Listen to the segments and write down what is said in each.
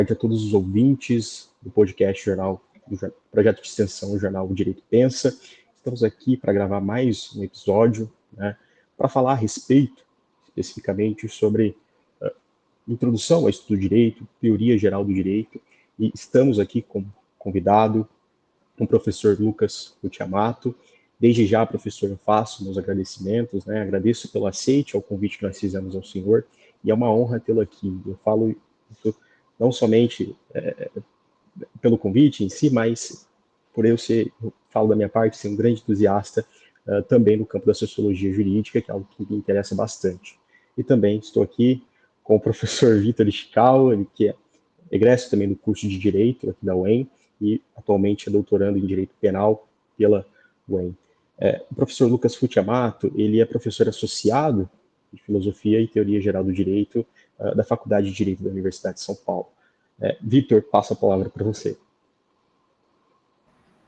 tarde a todos os ouvintes do podcast do projeto de extensão Jornal Direito Pensa. Estamos aqui para gravar mais um episódio, né, para falar a respeito, especificamente, sobre introdução ao estudo do direito, teoria geral do direito, e estamos aqui com convidado o professor Lucas Futiamato. Desde já, professor, eu faço meus agradecimentos, né? Agradeço pelo aceite ao convite que nós fizemos ao senhor, e é uma honra tê-lo aqui. Eu falo isso não somente pelo convite em si, mas por eu falo da minha parte, ser um grande entusiasta também no campo da sociologia jurídica, que é algo que me interessa bastante. E também estou aqui com o professor Vitor Ishikawa, que é egresso também do curso de Direito aqui da UEM, e atualmente é doutorando em Direito Penal pela UEM. O professor Lucas Futiamato, ele é professor associado de Filosofia e Teoria Geral do Direito da Faculdade de Direito da Universidade de São Paulo. Vitor, passo a palavra para você.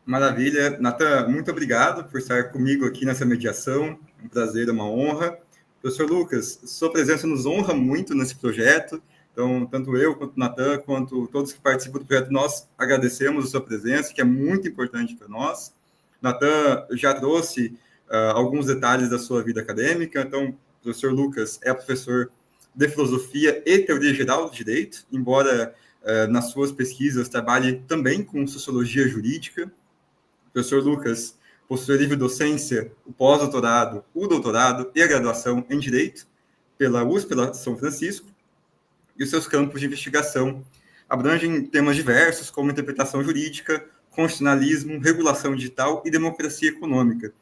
Maravilha. Natan, muito obrigado por estar comigo aqui nessa mediação. Um prazer, uma honra. Professor Lucas, sua presença nos honra muito nesse projeto. Então, tanto eu, quanto o Natan, quanto todos que participam do projeto, nós agradecemos a sua presença, que é muito importante para nós. Natan já trouxe alguns detalhes da sua vida acadêmica. Então, o professor Lucas é professor de Filosofia e Teoria Geral do Direito, embora nas suas pesquisas trabalhe também com Sociologia Jurídica. O professor Lucas possui livre docência, o pós-doutorado, o doutorado e a graduação em Direito pela USP, pela São Francisco, e os seus campos de investigação abrangem temas diversos, como interpretação jurídica, constitucionalismo, regulação digital e democracia econômica.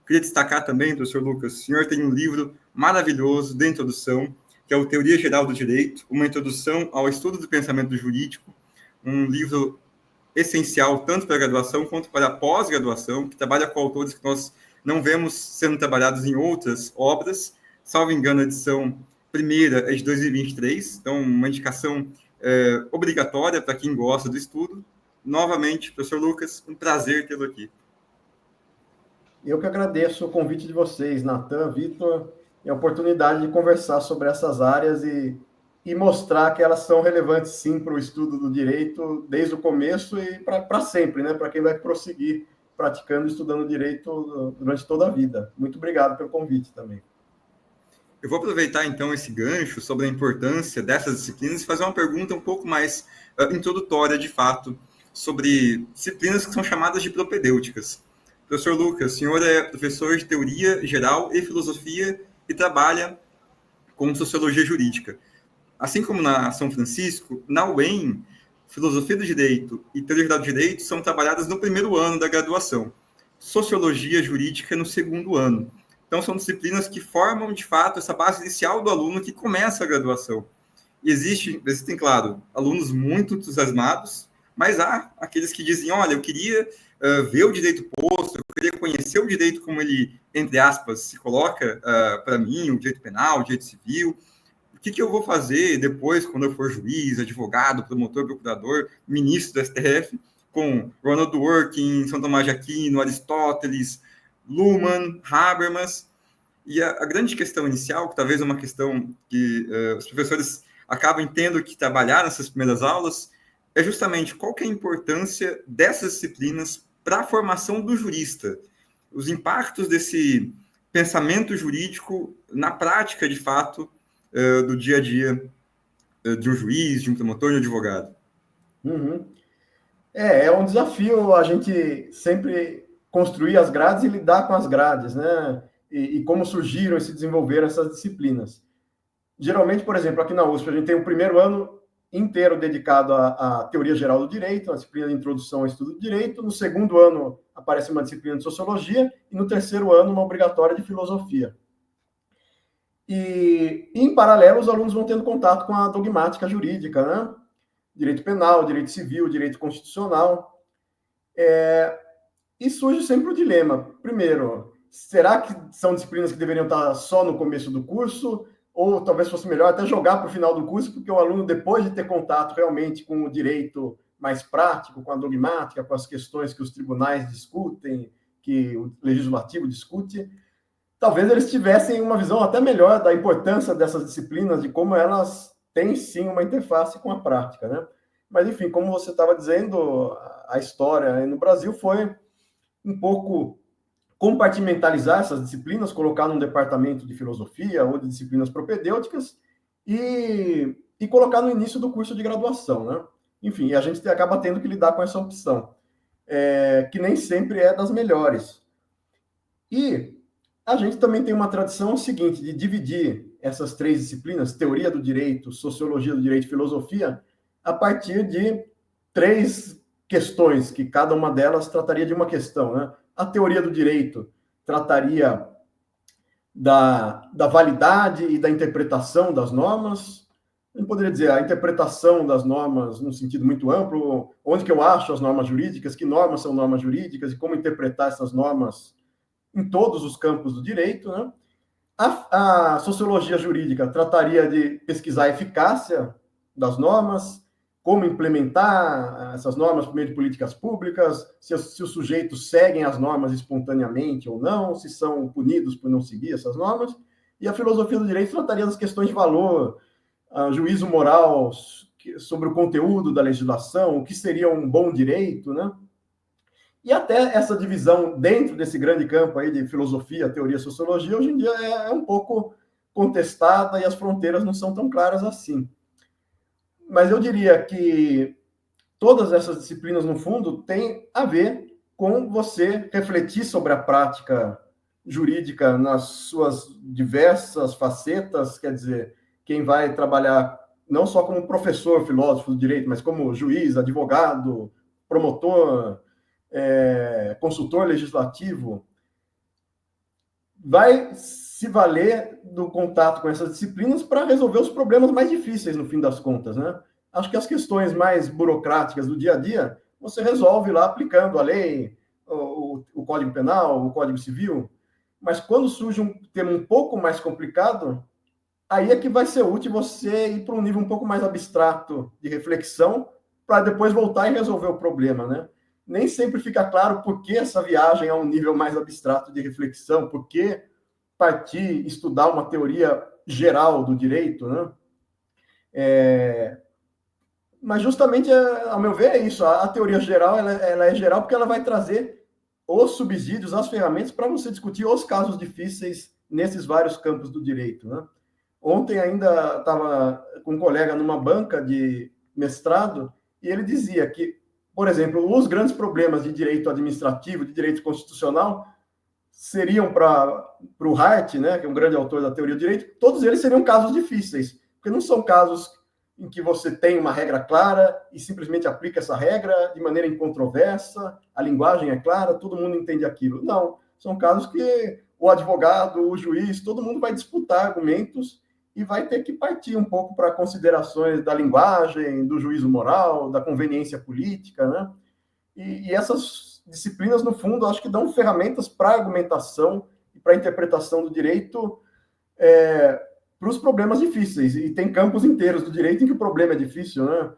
Queria destacar também, professor Lucas, o senhor tem um livro maravilhoso de introdução, que é o Teoria Geral do Direito, uma introdução ao estudo do pensamento jurídico, um livro essencial tanto para a graduação quanto para a pós-graduação, que trabalha com autores que nós não vemos sendo trabalhados em outras obras. Salvo engano, a edição primeira é de 2023, então uma indicação obrigatória para quem gosta do estudo. Novamente, professor Lucas, um prazer tê-lo aqui. Eu que agradeço o convite de vocês, Natan, Vitor, e a oportunidade de conversar sobre essas áreas e mostrar que elas são relevantes, sim, para o estudo do direito desde o começo e para sempre, né? Para quem vai prosseguir praticando e estudando direito durante toda a vida. Muito obrigado pelo convite também. Eu vou aproveitar, então, esse gancho sobre a importância dessas disciplinas e fazer uma pergunta um pouco mais introdutória, de fato, sobre disciplinas que são chamadas de propedêuticas. Professor Lucas, o senhor é professor de Teoria Geral e Filosofia e trabalha com Sociologia Jurídica. Assim como na São Francisco, na UEM, Filosofia do Direito e Teoria Geral do Direito são trabalhadas no primeiro ano da graduação. Sociologia Jurídica no segundo ano. Então, são disciplinas que formam, de fato, essa base inicial do aluno que começa a graduação. Existem, claro, alunos muito entusiasmados, mas há aqueles que dizem, olha, eu queria ver o direito posto, eu queria conhecer o direito como ele, entre aspas, se coloca para mim, o direito penal, o direito civil. O que eu vou fazer depois, quando eu for juiz, advogado, promotor, procurador, ministro do STF, com Ronald Dworkin, São Tomás de Aquino, Aristóteles, Luhmann, Habermas. E a grande questão inicial, que talvez é uma questão que os professores acabam tendo que trabalhar nessas primeiras aulas, é justamente qual que é a importância dessas disciplinas para a formação do jurista, os impactos desse pensamento jurídico na prática, de fato, do dia a dia de um juiz, de um promotor, de um advogado. Uhum. É um desafio a gente sempre construir as grades e lidar com as grades, né? E como surgiram e se desenvolveram essas disciplinas. Geralmente, por exemplo, aqui na USP, a gente tem o primeiro ano inteiro dedicado à teoria geral do direito, a disciplina de introdução ao estudo do direito. No segundo ano, aparece uma disciplina de sociologia. E no terceiro ano, uma obrigatória de filosofia. E, em paralelo, os alunos vão tendo contato com a dogmática jurídica, né? Direito penal, direito civil, direito constitucional. E surge sempre o dilema. Primeiro, será que são disciplinas que deveriam estar só no começo do curso? Ou talvez fosse melhor até jogar para o final do curso, porque o aluno, depois de ter contato realmente com o direito mais prático, com a dogmática, com as questões que os tribunais discutem, que o legislativo discute, talvez eles tivessem uma visão até melhor da importância dessas disciplinas, de como elas têm, sim, uma interface com a prática, né? Mas, enfim, como você estava dizendo, a história no Brasil foi um pouco compartimentalizar essas disciplinas, colocar num departamento de filosofia ou de disciplinas propedêuticas e colocar no início do curso de graduação, né? Enfim, a gente acaba tendo que lidar com essa opção, que nem sempre é das melhores. E a gente também tem uma tradição seguinte, de dividir essas 3 disciplinas, teoria do direito, sociologia do direito e filosofia, a partir de 3 questões, que cada uma delas trataria de uma questão, né? A teoria do direito trataria da validade e da interpretação das normas. Eu poderia dizer a interpretação das normas num sentido muito amplo, onde que eu acho as normas jurídicas, que normas são normas jurídicas e como interpretar essas normas em todos os campos do direito, né? A sociologia jurídica trataria de pesquisar a eficácia das normas, como implementar essas normas por meio de políticas públicas, se os sujeitos seguem as normas espontaneamente ou não, se são punidos por não seguir essas normas. E a filosofia do direito trataria das questões de valor, juízo moral sobre o conteúdo da legislação, o que seria um bom direito, né? E até essa divisão dentro desse grande campo aí de filosofia, teoria, sociologia, hoje em dia é um pouco contestada e as fronteiras não são tão claras assim. Mas eu diria que todas essas disciplinas, no fundo, têm a ver com você refletir sobre a prática jurídica nas suas diversas facetas, quer dizer, quem vai trabalhar não só como professor, filósofo do direito, mas como juiz, advogado, promotor, consultor legislativo, vai se valer do contato com essas disciplinas para resolver os problemas mais difíceis, no fim das contas, né? Acho que as questões mais burocráticas do dia a dia, você resolve lá aplicando a lei, o Código Penal, o Código Civil, mas quando surge um tema um pouco mais complicado, aí é que vai ser útil você ir para um nível um pouco mais abstrato de reflexão, para depois voltar e resolver o problema, né? Nem sempre fica claro por que essa viagem é um nível mais abstrato de reflexão, por que partir, estudar uma teoria geral do direito, né? Mas justamente, ao meu ver, é isso. A teoria geral, ela é geral porque ela vai trazer os subsídios, as ferramentas para você discutir os casos difíceis nesses vários campos do direito, né? Ontem ainda estava com um colega numa banca de mestrado e ele dizia que, por exemplo, os grandes problemas de direito administrativo, de direito constitucional, seriam para o Hart, né, que é um grande autor da teoria do direito, todos eles seriam casos difíceis, porque não são casos em que você tem uma regra clara e simplesmente aplica essa regra de maneira incontroversa, a linguagem é clara, todo mundo entende aquilo. Não, são casos que o advogado, o juiz, todo mundo vai disputar argumentos e vai ter que partir um pouco para considerações da linguagem, do juízo moral, da conveniência política, né? E essas disciplinas, no fundo, acho que dão ferramentas para argumentação e para interpretação do direito para os problemas difíceis. E tem campos inteiros do direito em que o problema é difícil, né?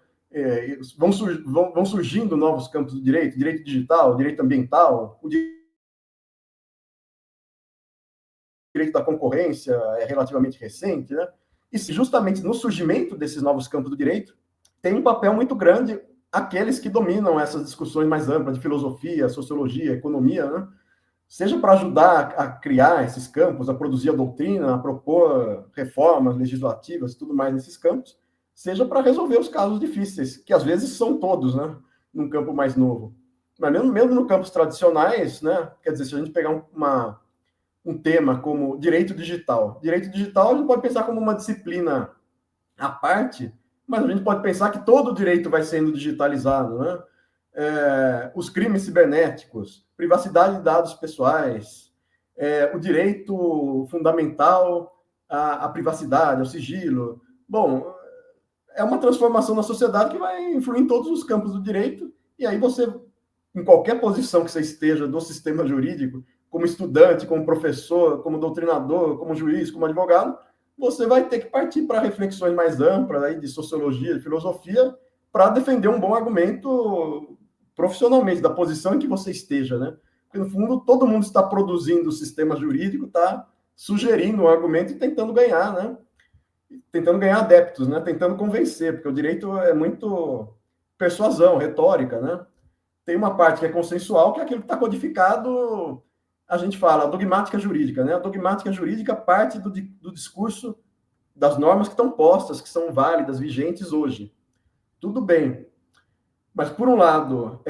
Vão surgindo novos campos do direito, direito digital, direito ambiental, o direito da concorrência é relativamente recente, né? E justamente no surgimento desses novos campos do direito, tem um papel muito grande aqueles que dominam essas discussões mais amplas de filosofia, sociologia, economia, né? Seja para ajudar a criar esses campos, a produzir a doutrina, a propor reformas legislativas e tudo mais nesses campos, seja para resolver os casos difíceis, que às vezes são todos, né? Num campo mais novo. Mas mesmo no campos tradicionais, né? Quer dizer, se a gente pegar um tema como direito digital. Direito digital a gente pode pensar como uma disciplina à parte, mas a gente pode pensar que todo o direito vai sendo digitalizado, né? Os crimes cibernéticos, privacidade de dados pessoais, o direito fundamental à privacidade, ao sigilo. Bom, é uma transformação na sociedade que vai influir em todos os campos do direito, e aí você, em qualquer posição que você esteja do sistema jurídico, como estudante, como professor, como doutrinador, como juiz, como advogado, você vai ter que partir para reflexões mais amplas aí de sociologia, de filosofia, para defender um bom argumento profissionalmente, da posição em que você esteja, né? Porque, no fundo, todo mundo está produzindo o sistema jurídico, está sugerindo um argumento e tentando ganhar, né? Tentando ganhar adeptos, né? Tentando convencer, porque o direito é muito persuasão, retórica, né? Tem uma parte que é consensual, que é aquilo que está codificado, a gente fala, a dogmática jurídica, né? A dogmática jurídica parte do discurso das normas que estão postas, que são válidas, vigentes hoje. Tudo bem. Mas, por um lado,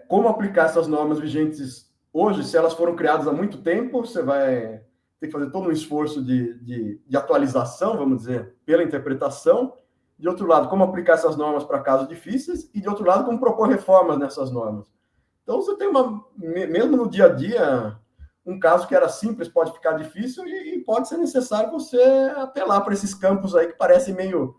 como aplicar essas normas vigentes hoje, se elas foram criadas há muito tempo, você vai ter que fazer todo um esforço de atualização, vamos dizer, pela interpretação. De outro lado, como aplicar essas normas para casos difíceis, e de outro lado, como propor reformas nessas normas. Então, você tem mesmo no dia a dia, um caso que era simples pode ficar difícil e pode ser necessário você apelar para esses campos aí que parecem meio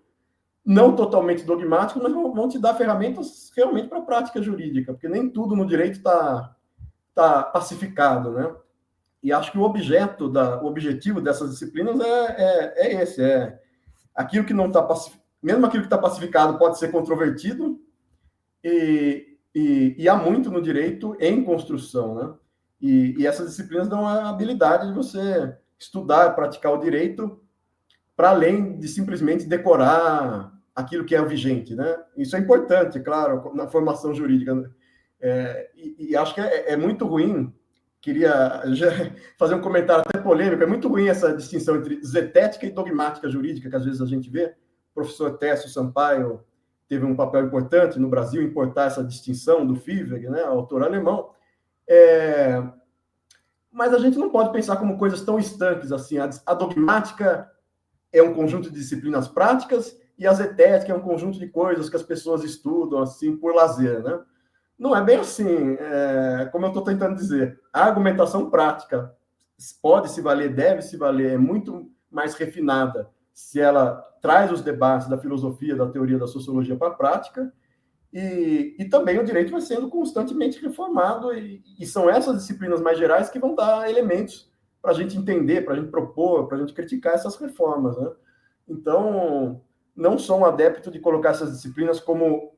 não totalmente dogmáticos, mas vão te dar ferramentas realmente para a prática jurídica, porque nem tudo no direito está pacificado, né? E acho que o objetivo dessas disciplinas é esse, aquilo que não está pacificado, mesmo aquilo que está pacificado pode ser controvertido, e há muito no direito em construção, né? E essas disciplinas dão a habilidade de você estudar, praticar o direito, para além de simplesmente decorar aquilo que é vigente, né? Isso é importante, claro, na formação jurídica. E acho que é muito ruim, queria fazer um comentário até polêmico, é muito ruim essa distinção entre zetética e dogmática jurídica, que às vezes a gente vê. O professor Técio Sampaio teve um papel importante no Brasil, importar essa distinção do Fievel, né, autor alemão. Mas a gente não pode pensar como coisas tão estanques assim. A dogmática é um conjunto de disciplinas práticas e a zetética é um conjunto de coisas que as pessoas estudam assim por lazer, né? Não é bem assim, como eu estou tentando dizer. A argumentação prática pode se valer, deve se valer, é muito mais refinada se ela traz os debates da filosofia, da teoria, da sociologia para a prática, e também o direito vai sendo constantemente reformado, e são essas disciplinas mais gerais que vão dar elementos para a gente entender, para a gente propor, para a gente criticar essas reformas, né? Então, não sou um adepto de colocar essas disciplinas como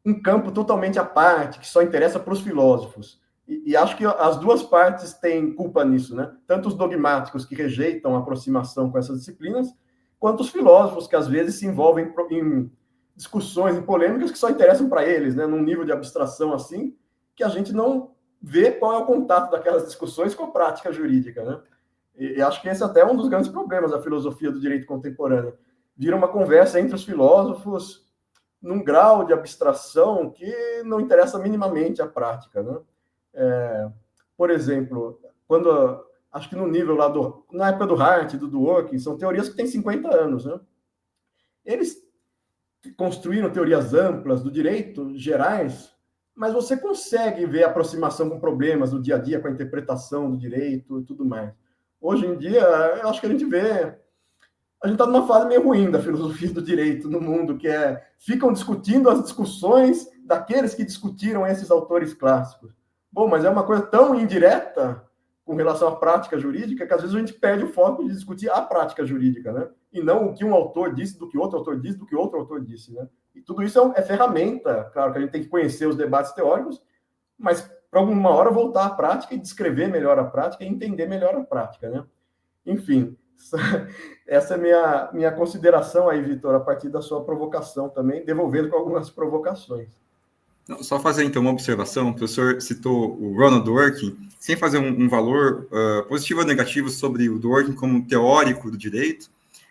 um campo totalmente à parte, que só interessa para os filósofos. E acho que as duas partes têm culpa nisso, né? Tanto os dogmáticos que rejeitam a aproximação com essas disciplinas, quanto os filósofos que às vezes se envolvem em discussões, em polêmicas que só interessam para eles, né? Num nível de abstração assim, que a gente não vê qual é o contato daquelas discussões com a prática jurídica, né? E acho que esse até é um dos grandes problemas da filosofia do direito contemporâneo. Vira uma conversa entre os filósofos num grau de abstração que não interessa minimamente a prática, né? Por exemplo, acho que no nível lá na época do Hart, do Dworkin, são teorias que têm 50 anos, né? Eles construíram teorias amplas do direito, gerais, mas você consegue ver a aproximação com problemas do dia a dia, com a interpretação do direito e tudo mais. Hoje em dia, eu acho que a gente está numa fase meio ruim da filosofia do direito no mundo, que ficam discutindo as discussões daqueles que discutiram esses autores clássicos. Bom, mas é uma coisa tão indireta com relação à prática jurídica que às vezes a gente perde o foco de discutir a prática jurídica, né? E não o que um autor disse, do que outro autor disse, do que outro autor disse, né? E tudo isso é ferramenta, claro que a gente tem que conhecer os debates teóricos, mas para alguma hora voltar à prática e descrever melhor a prática e entender melhor a prática, né? Enfim, essa é minha consideração aí, Vitor, a partir da sua provocação também, devolvendo com algumas provocações. Não, só fazer, então, uma observação. O professor citou o Ronald Dworkin, sem fazer um valor positivo ou negativo sobre o Dworkin como teórico do direito,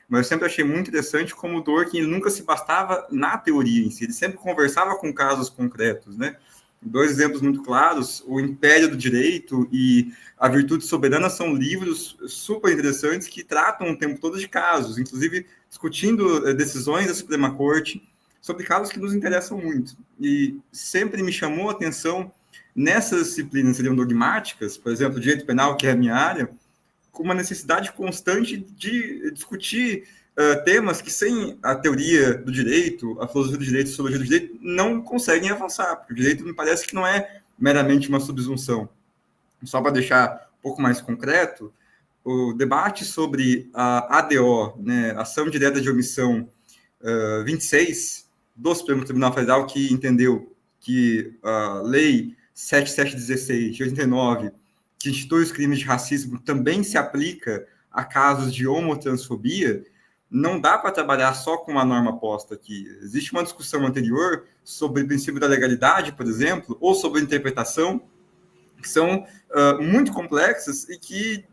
mas eu sempre achei muito interessante como o Dworkin nunca se bastava na teoria em si, ele sempre conversava com casos concretos, né? Dois exemplos muito claros, O Império do Direito e A Virtude Soberana são livros super interessantes que tratam o tempo todo de casos, inclusive discutindo decisões da Suprema Corte, sobre casos que nos interessam muito. E sempre me chamou a atenção nessas disciplinas que seriam dogmáticas, por exemplo, direito penal, que é a minha área, com uma necessidade constante de discutir temas que sem a teoria do direito, a filosofia do direito, a sociologia do direito, não conseguem avançar, porque o direito me parece que não é meramente uma subsunção. Só para deixar um pouco mais concreto, o debate sobre a ADO, né, Ação Direta de Omissão 26, do Supremo Tribunal Federal, que entendeu que a Lei 7716 de 89, que institui os crimes de racismo, também se aplica a casos de homotransfobia, não dá para trabalhar só com uma norma posta aqui. Existe uma discussão anterior sobre o princípio da legalidade, por exemplo, ou sobre interpretação, que são muito complexas e que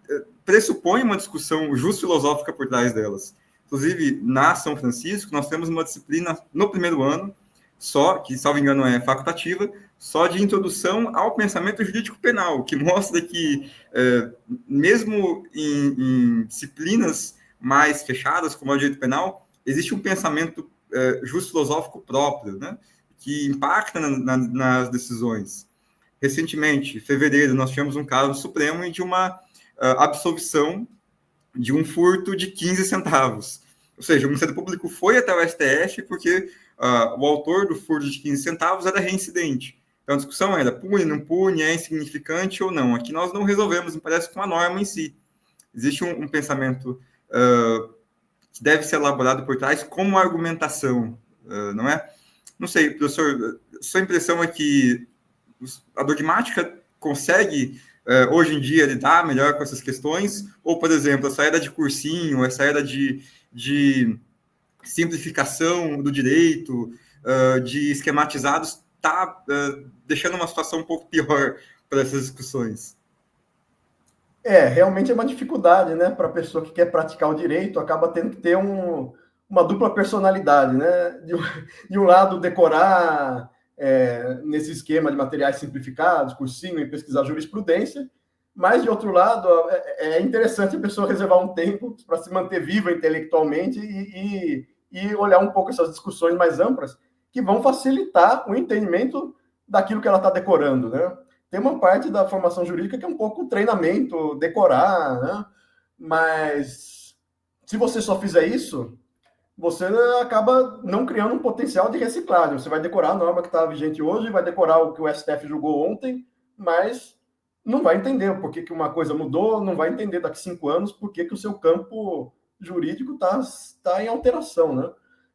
pressupõem uma discussão justo-filosófica por trás delas. Inclusive, na São Francisco, nós temos uma disciplina no primeiro ano, só, que, salvo engano, é facultativa, só de introdução ao pensamento jurídico penal, que mostra que, mesmo em disciplinas mais fechadas, como é o direito penal, existe um pensamento justo-filosófico próprio, né, que impacta nas decisões. Recentemente, em fevereiro, nós tivemos um caso no Supremo de uma absolvição de um furto de 15 centavos. Ou seja, o Ministério Público foi até o STF porque o autor do furto de 15 centavos era reincidente. Então, a discussão era pune, não pune, é insignificante ou não. Aqui nós não resolvemos, me parece, com a norma em si. Existe um pensamento que deve ser elaborado por trás como argumentação, não é? Não sei, professor, sua impressão é que a dogmática consegue, hoje em dia, lidar melhor com essas questões? Ou, por exemplo, essa era de cursinho, essa era de simplificação do direito, de esquematizados, está deixando uma situação um pouco pior para essas discussões? Realmente é uma dificuldade, né? Para a pessoa que quer praticar o direito, acaba tendo que ter uma dupla personalidade, né? De um lado, decorar nesse esquema de materiais simplificados, cursinho e pesquisar jurisprudência, mas, de outro lado, é interessante a pessoa reservar um tempo para se manter viva intelectualmente e olhar um pouco essas discussões mais amplas, que vão facilitar o entendimento daquilo que ela está decorando, né? Tem uma parte da formação jurídica que é um pouco treinamento, decorar, né? Mas se você só fizer isso, você acaba não criando um potencial de reciclagem. Você vai decorar a norma que está vigente hoje, vai decorar o que o STF julgou ontem, mas não vai entender por que uma coisa mudou, não vai entender daqui a 5 anos por que o seu campo jurídico está em alteração, né?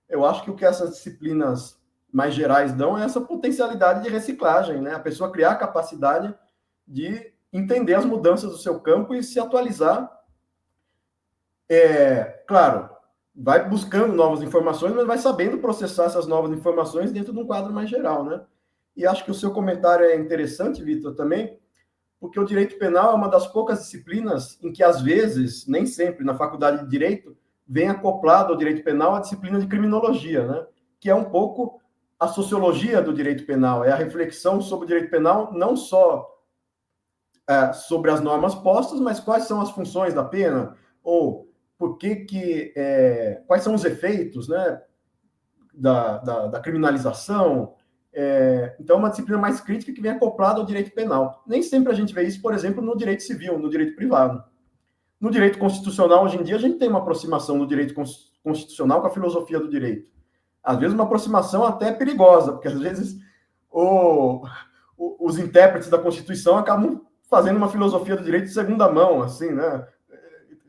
Eu acho que o que essas disciplinas mais gerais dão é essa potencialidade de reciclagem, né? A pessoa criar a capacidade de entender as mudanças do seu campo e se atualizar. Claro, vai buscando novas informações, mas vai sabendo processar essas novas informações dentro de um quadro mais geral, né? E acho que o seu comentário é interessante, Vitor, também, porque o direito penal é uma das poucas disciplinas em que, às vezes, nem sempre, na faculdade de Direito, vem acoplado ao direito penal a disciplina de criminologia, né? Que é um pouco a sociologia do direito penal, é a reflexão sobre o direito penal, não só sobre as normas postas, mas quais são as funções da pena, ou quais são os efeitos, né, da criminalização. Então, é uma disciplina mais crítica que vem acoplada ao direito penal. Nem sempre a gente vê isso, por exemplo, no direito civil, no direito privado. No direito constitucional, hoje em dia, a gente tem uma aproximação do direito constitucional com a filosofia do direito. Às vezes, uma aproximação até perigosa, porque, às vezes, os intérpretes da Constituição acabam fazendo uma filosofia do direito de segunda mão, assim, né?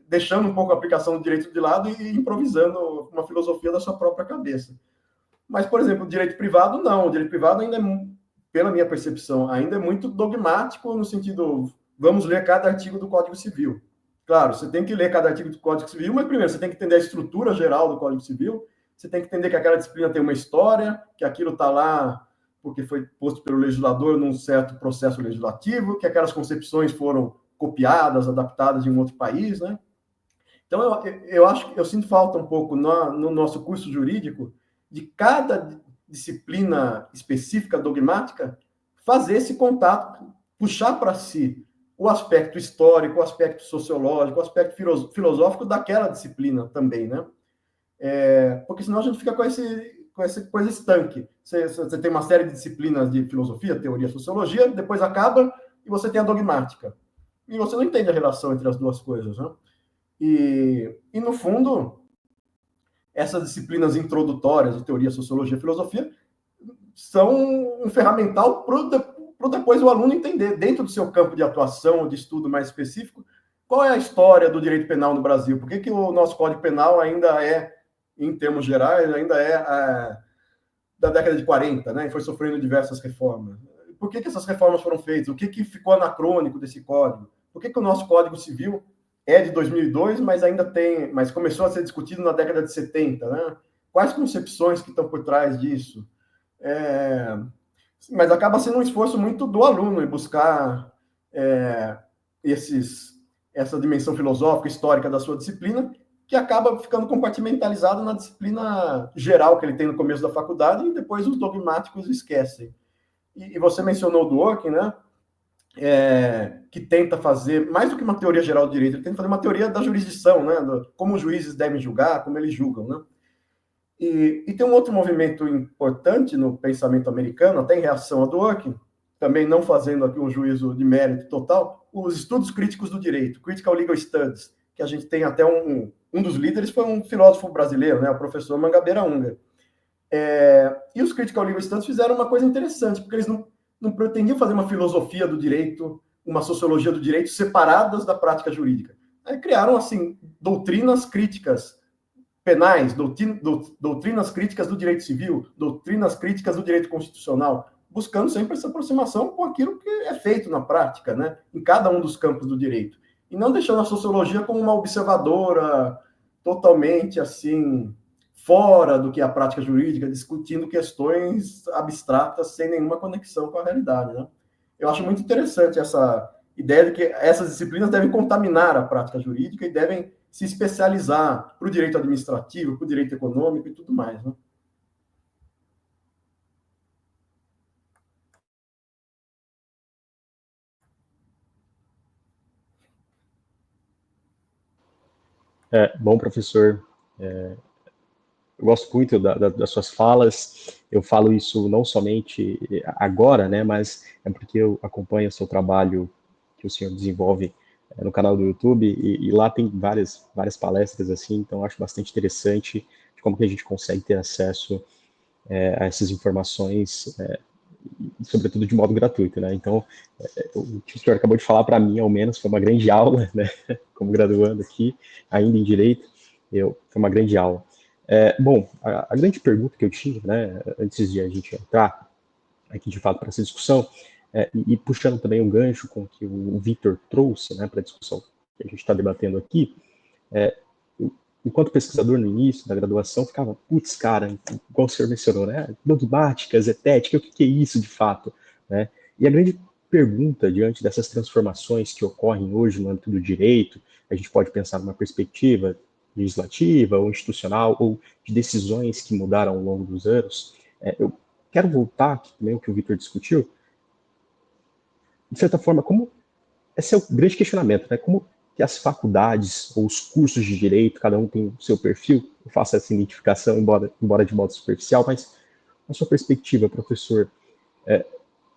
Deixando um pouco a aplicação do direito de lado e improvisando uma filosofia da sua própria cabeça. Mas, por exemplo, o direito privado, não. O direito privado ainda pela minha percepção, ainda é muito dogmático no sentido, vamos ler cada artigo do Código Civil. Claro, você tem que ler cada artigo do Código Civil, mas primeiro você tem que entender a estrutura geral do Código Civil, você tem que entender que aquela disciplina tem uma história, que aquilo está lá porque foi posto pelo legislador num certo processo legislativo, que aquelas concepções foram copiadas, adaptadas em um outro país, né? Então, eu sinto falta um pouco no nosso curso jurídico de cada disciplina específica dogmática fazer esse contato, puxar para si o aspecto histórico, o aspecto sociológico, o aspecto filosófico daquela disciplina também, né? Porque senão a gente fica com essa coisa estanque. Você tem uma série de disciplinas de filosofia, teoria, sociologia, depois acaba e você tem a dogmática. E você não entende a relação entre as duas coisas, né? E no fundo, essas disciplinas introdutórias de teoria, sociologia, filosofia são um ferramental para depois o aluno entender, dentro do seu campo de atuação, de estudo mais específico, qual é a história do direito penal no Brasil? Por que o nosso Código Penal ainda em termos gerais, ainda da década de 40, né? E foi sofrendo diversas reformas. Por que essas reformas foram feitas? O que ficou anacrônico desse código? Por que o nosso Código Civil é de 2002, mas começou a ser discutido na década de 70, né? Quais concepções que estão por trás disso? Mas acaba sendo um esforço muito do aluno em buscar essa dimensão filosófica, histórica da sua disciplina, que acaba ficando compartimentalizado na disciplina geral que ele tem no começo da faculdade, e depois os dogmáticos esquecem. E você mencionou o Dworkin, né? Que tenta fazer, mais do que uma teoria geral do direito, ele tenta fazer uma teoria da jurisdição, né? Como os juízes devem julgar, como eles julgam, né? E tem um outro movimento importante no pensamento americano, até em reação a Dworkin, também não fazendo aqui um juízo de mérito total, os estudos críticos do direito, Critical Legal Studies, que a gente tem até um dos líderes foi um filósofo brasileiro, né? O professor Mangabeira Unger. E os Critical Legal Studies fizeram uma coisa interessante, porque eles não pretendiam fazer uma filosofia do direito, uma sociologia do direito separadas da prática jurídica. Aí criaram, assim, doutrinas críticas penais, doutrinas críticas do direito civil, doutrinas críticas do direito constitucional, buscando sempre essa aproximação com aquilo que é feito na prática, né? Em cada um dos campos do direito. E não deixando a sociologia como uma observadora totalmente, assim, fora do que é a prática jurídica, discutindo questões abstratas sem nenhuma conexão com a realidade, né? Eu acho muito interessante essa ideia de que essas disciplinas devem contaminar a prática jurídica e devem se especializar para o direito administrativo, para o direito econômico e tudo mais, né? Bom, professor, eu gosto muito das suas falas. Eu falo isso não somente agora, né, mas é porque eu acompanho o seu trabalho que o senhor desenvolve no canal do YouTube, e lá tem várias palestras assim, então eu acho bastante interessante de como que a gente consegue ter acesso a essas informações, e sobretudo de modo gratuito, né? Então, o que o senhor acabou de falar para mim, ao menos, foi uma grande aula, né? Como graduando aqui, ainda em Direito, foi uma grande aula. Bom, a grande pergunta que eu tinha, né, antes de a gente entrar aqui de fato para essa discussão, e puxando também um gancho com o que o Victor trouxe, né, para a discussão que a gente está debatendo aqui, enquanto pesquisador no início da graduação, ficava, putz, cara, igual o senhor mencionou, né, dogmática, zetética, o que é isso de fato, né? E a grande pergunta diante dessas transformações que ocorrem hoje no âmbito do direito, a gente pode pensar numa perspectiva legislativa ou institucional, ou de decisões que mudaram ao longo dos anos. Eu quero voltar aqui também ao que o Victor discutiu, de certa forma, como esse é o grande questionamento, né? Como que as faculdades ou os cursos de direito, cada um tem o seu perfil, eu faço essa identificação, embora de modo superficial, mas na sua perspectiva, professor,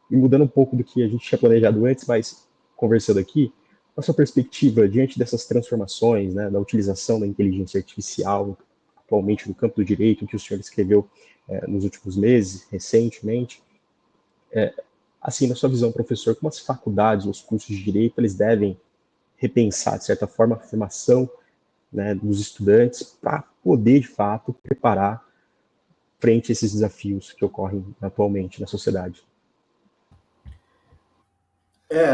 e mudando um pouco do que a gente tinha planejado antes, mas conversando aqui, na sua perspectiva, diante dessas transformações, né, da utilização da inteligência artificial, atualmente no campo do direito, que o senhor escreveu nos últimos meses, recentemente, assim, na sua visão, professor, como as faculdades, os cursos de direito, eles devem repensar, de certa forma, a formação, né, dos estudantes para poder, de fato, preparar frente a esses desafios que ocorrem atualmente na sociedade?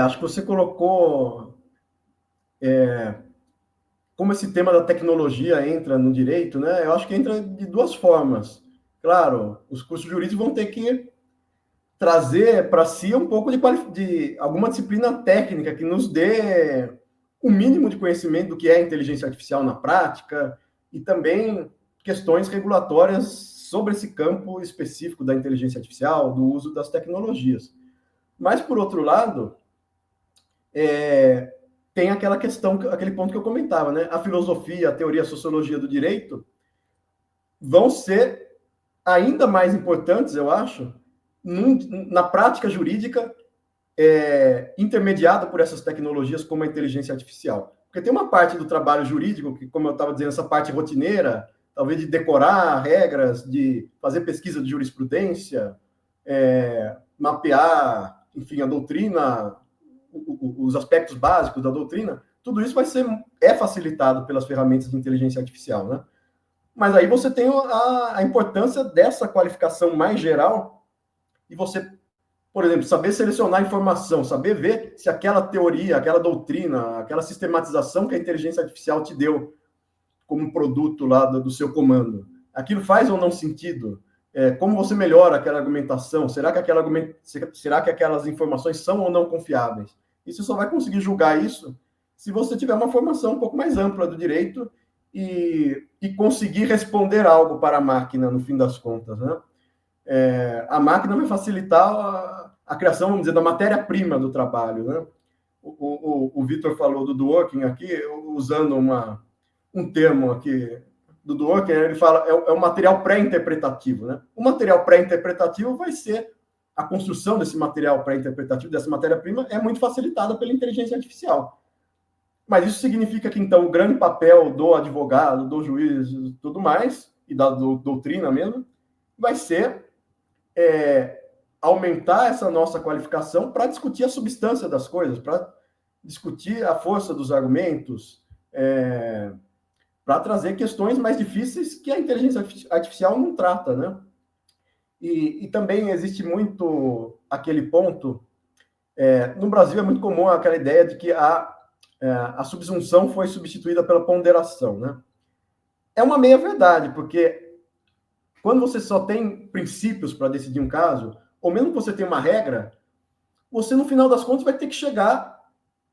Acho que você colocou como esse tema da tecnologia entra no direito, né? Eu acho que entra de duas formas. Claro, os cursos jurídicos vão ter que trazer para si um pouco de alguma disciplina técnica que nos dê o mínimo de conhecimento do que é inteligência artificial na prática e também questões regulatórias sobre esse campo específico da inteligência artificial, do uso das tecnologias. Mas, por outro lado, tem aquela questão, aquele ponto que eu comentava, né? A filosofia, a teoria, a sociologia do direito vão ser ainda mais importantes, eu acho, na prática jurídica intermediada por essas tecnologias como a inteligência artificial. Porque tem uma parte do trabalho jurídico, que, como eu estava dizendo, essa parte rotineira, talvez de decorar regras, de fazer pesquisa de jurisprudência, mapear, enfim, a doutrina, os aspectos básicos da doutrina, tudo isso é facilitado pelas ferramentas de inteligência artificial, né? Mas aí você tem a importância dessa qualificação mais geral e você Por exemplo, saber selecionar informação, saber ver se aquela teoria, aquela doutrina, aquela sistematização que a inteligência artificial te deu como produto lá do seu comando, aquilo faz ou não sentido? Como você melhora aquela argumentação? Será que aquelas informações são ou não confiáveis? E você só vai conseguir julgar isso se você tiver uma formação um pouco mais ampla do direito e conseguir responder algo para a máquina, no fim das contas, né? A máquina vai facilitar a criação, vamos dizer, da matéria-prima do trabalho, né? O Vitor falou do Dworkin aqui, usando um termo aqui do Dworkin, ele fala, é um material pré-interpretativo, né? O material pré-interpretativo vai ser a construção desse material pré-interpretativo, dessa matéria-prima, é muito facilitada pela inteligência artificial. Mas isso significa que, então, o grande papel do advogado, do juiz, tudo mais, e da doutrina mesmo, vai ser aumentar essa nossa qualificação para discutir a substância das coisas, para discutir a força dos argumentos, para trazer questões mais difíceis que a inteligência artificial não trata, né? E também existe muito aquele ponto, no Brasil é muito comum aquela ideia de que a subsunção foi substituída pela ponderação, né? É uma meia-verdade, porque quando você só tem princípios para decidir um caso, ou mesmo que você tenha uma regra, você, no final das contas, vai ter que chegar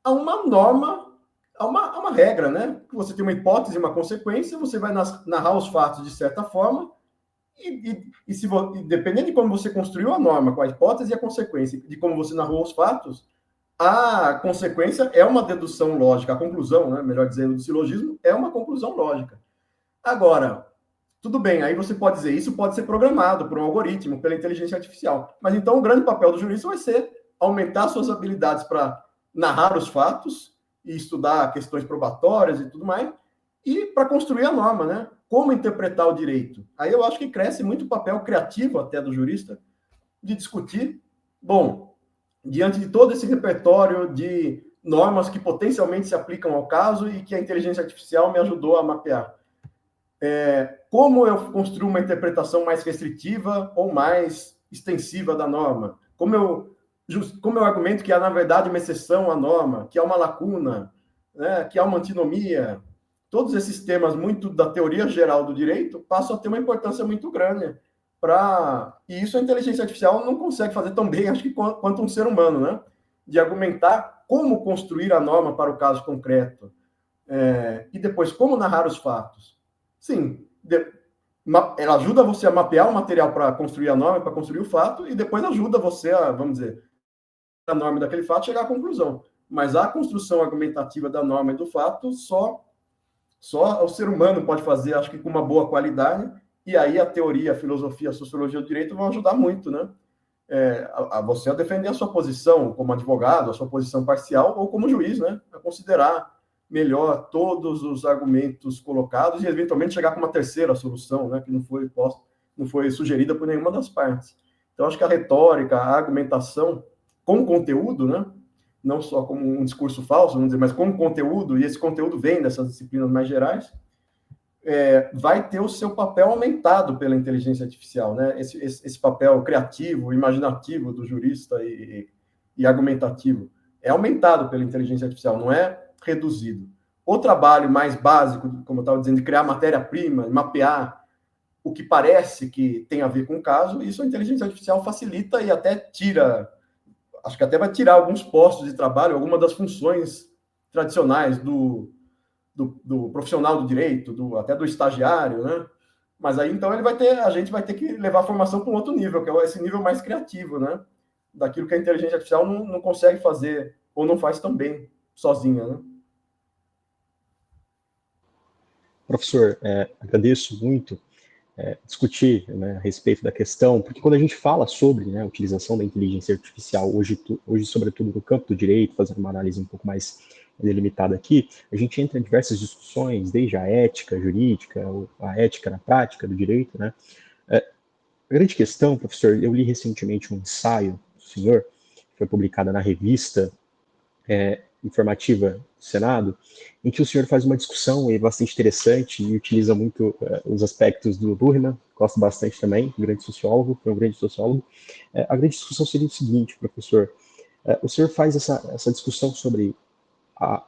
a uma norma, a uma regra, né? Você tem uma hipótese e uma consequência, você vai narrar os fatos de certa forma, e dependendo de como você construiu a norma, com a hipótese e a consequência, de como você narrou os fatos, a consequência é uma dedução lógica, a conclusão, né? Melhor dizendo, do silogismo, é uma conclusão lógica. Agora, tudo bem, aí você pode dizer, isso pode ser programado por um algoritmo, pela inteligência artificial. Mas então o grande papel do jurista vai ser aumentar suas habilidades para narrar os fatos e estudar questões probatórias e tudo mais, e para construir a norma, né? Como interpretar o direito. Aí eu acho que cresce muito o papel criativo até do jurista de discutir, bom, diante de todo esse repertório de normas que potencialmente se aplicam ao caso e que a inteligência artificial me ajudou a mapear. Como eu construo uma interpretação mais restritiva ou mais extensiva da norma? Como eu argumento que há, na verdade, uma exceção à norma, que há uma lacuna, né, que há uma antinomia? Todos esses temas muito da teoria geral do direito passam a ter uma importância muito grande. E isso a inteligência artificial não consegue fazer tão bem, acho que, quanto um ser humano, né? De argumentar como construir a norma para o caso concreto. E depois, como narrar os fatos. Sim, ela ajuda você a mapear o material para construir a norma, para construir o fato, e depois ajuda você a, vamos dizer, a norma daquele fato chegar à conclusão. Mas a construção argumentativa da norma e do fato, só o ser humano pode fazer, acho que com uma boa qualidade, e aí a teoria, a filosofia, a sociologia do direito vão ajudar muito, né? A você a defender a sua posição como advogado, a sua posição parcial, ou como juiz, né? A considerar melhor todos os argumentos colocados e, eventualmente, chegar com uma terceira solução, né, que não foi sugerida por nenhuma das partes. Então, acho que a retórica, a argumentação com conteúdo, né, não só como um discurso falso, vamos dizer, mas com conteúdo, e esse conteúdo vem dessas disciplinas mais gerais, vai ter o seu papel aumentado pela inteligência artificial, né? Esse papel criativo, imaginativo do jurista e argumentativo é aumentado pela inteligência artificial, não é reduzido. O trabalho mais básico, como eu estava dizendo, de criar matéria-prima, mapear o que parece que tem a ver com o caso, isso a inteligência artificial facilita e até tira, acho que até vai tirar alguns postos de trabalho, algumas das funções tradicionais do profissional do direito, até do estagiário, né? Mas aí, então, a gente vai ter que levar a formação para um outro nível, que é esse nível mais criativo, né? Daquilo que a inteligência artificial não consegue fazer, ou não faz tão bem sozinha, né? Professor, agradeço muito discutir, né, a respeito da questão, porque quando a gente fala sobre, né, a utilização da inteligência artificial, hoje, sobretudo no campo do direito, fazendo uma análise um pouco mais delimitada aqui, a gente entra em diversas discussões, desde a ética jurídica, a ética na prática do direito, né? A grande questão, professor, eu li recentemente um ensaio do senhor, que foi publicado na revista informativa Senado, em que o senhor faz uma discussão bastante interessante e utiliza muito os aspectos do Durkheim, gosto bastante também, grande sociólogo, foi um grande sociólogo. A grande discussão seria o seguinte, professor, o senhor faz essa discussão sobre a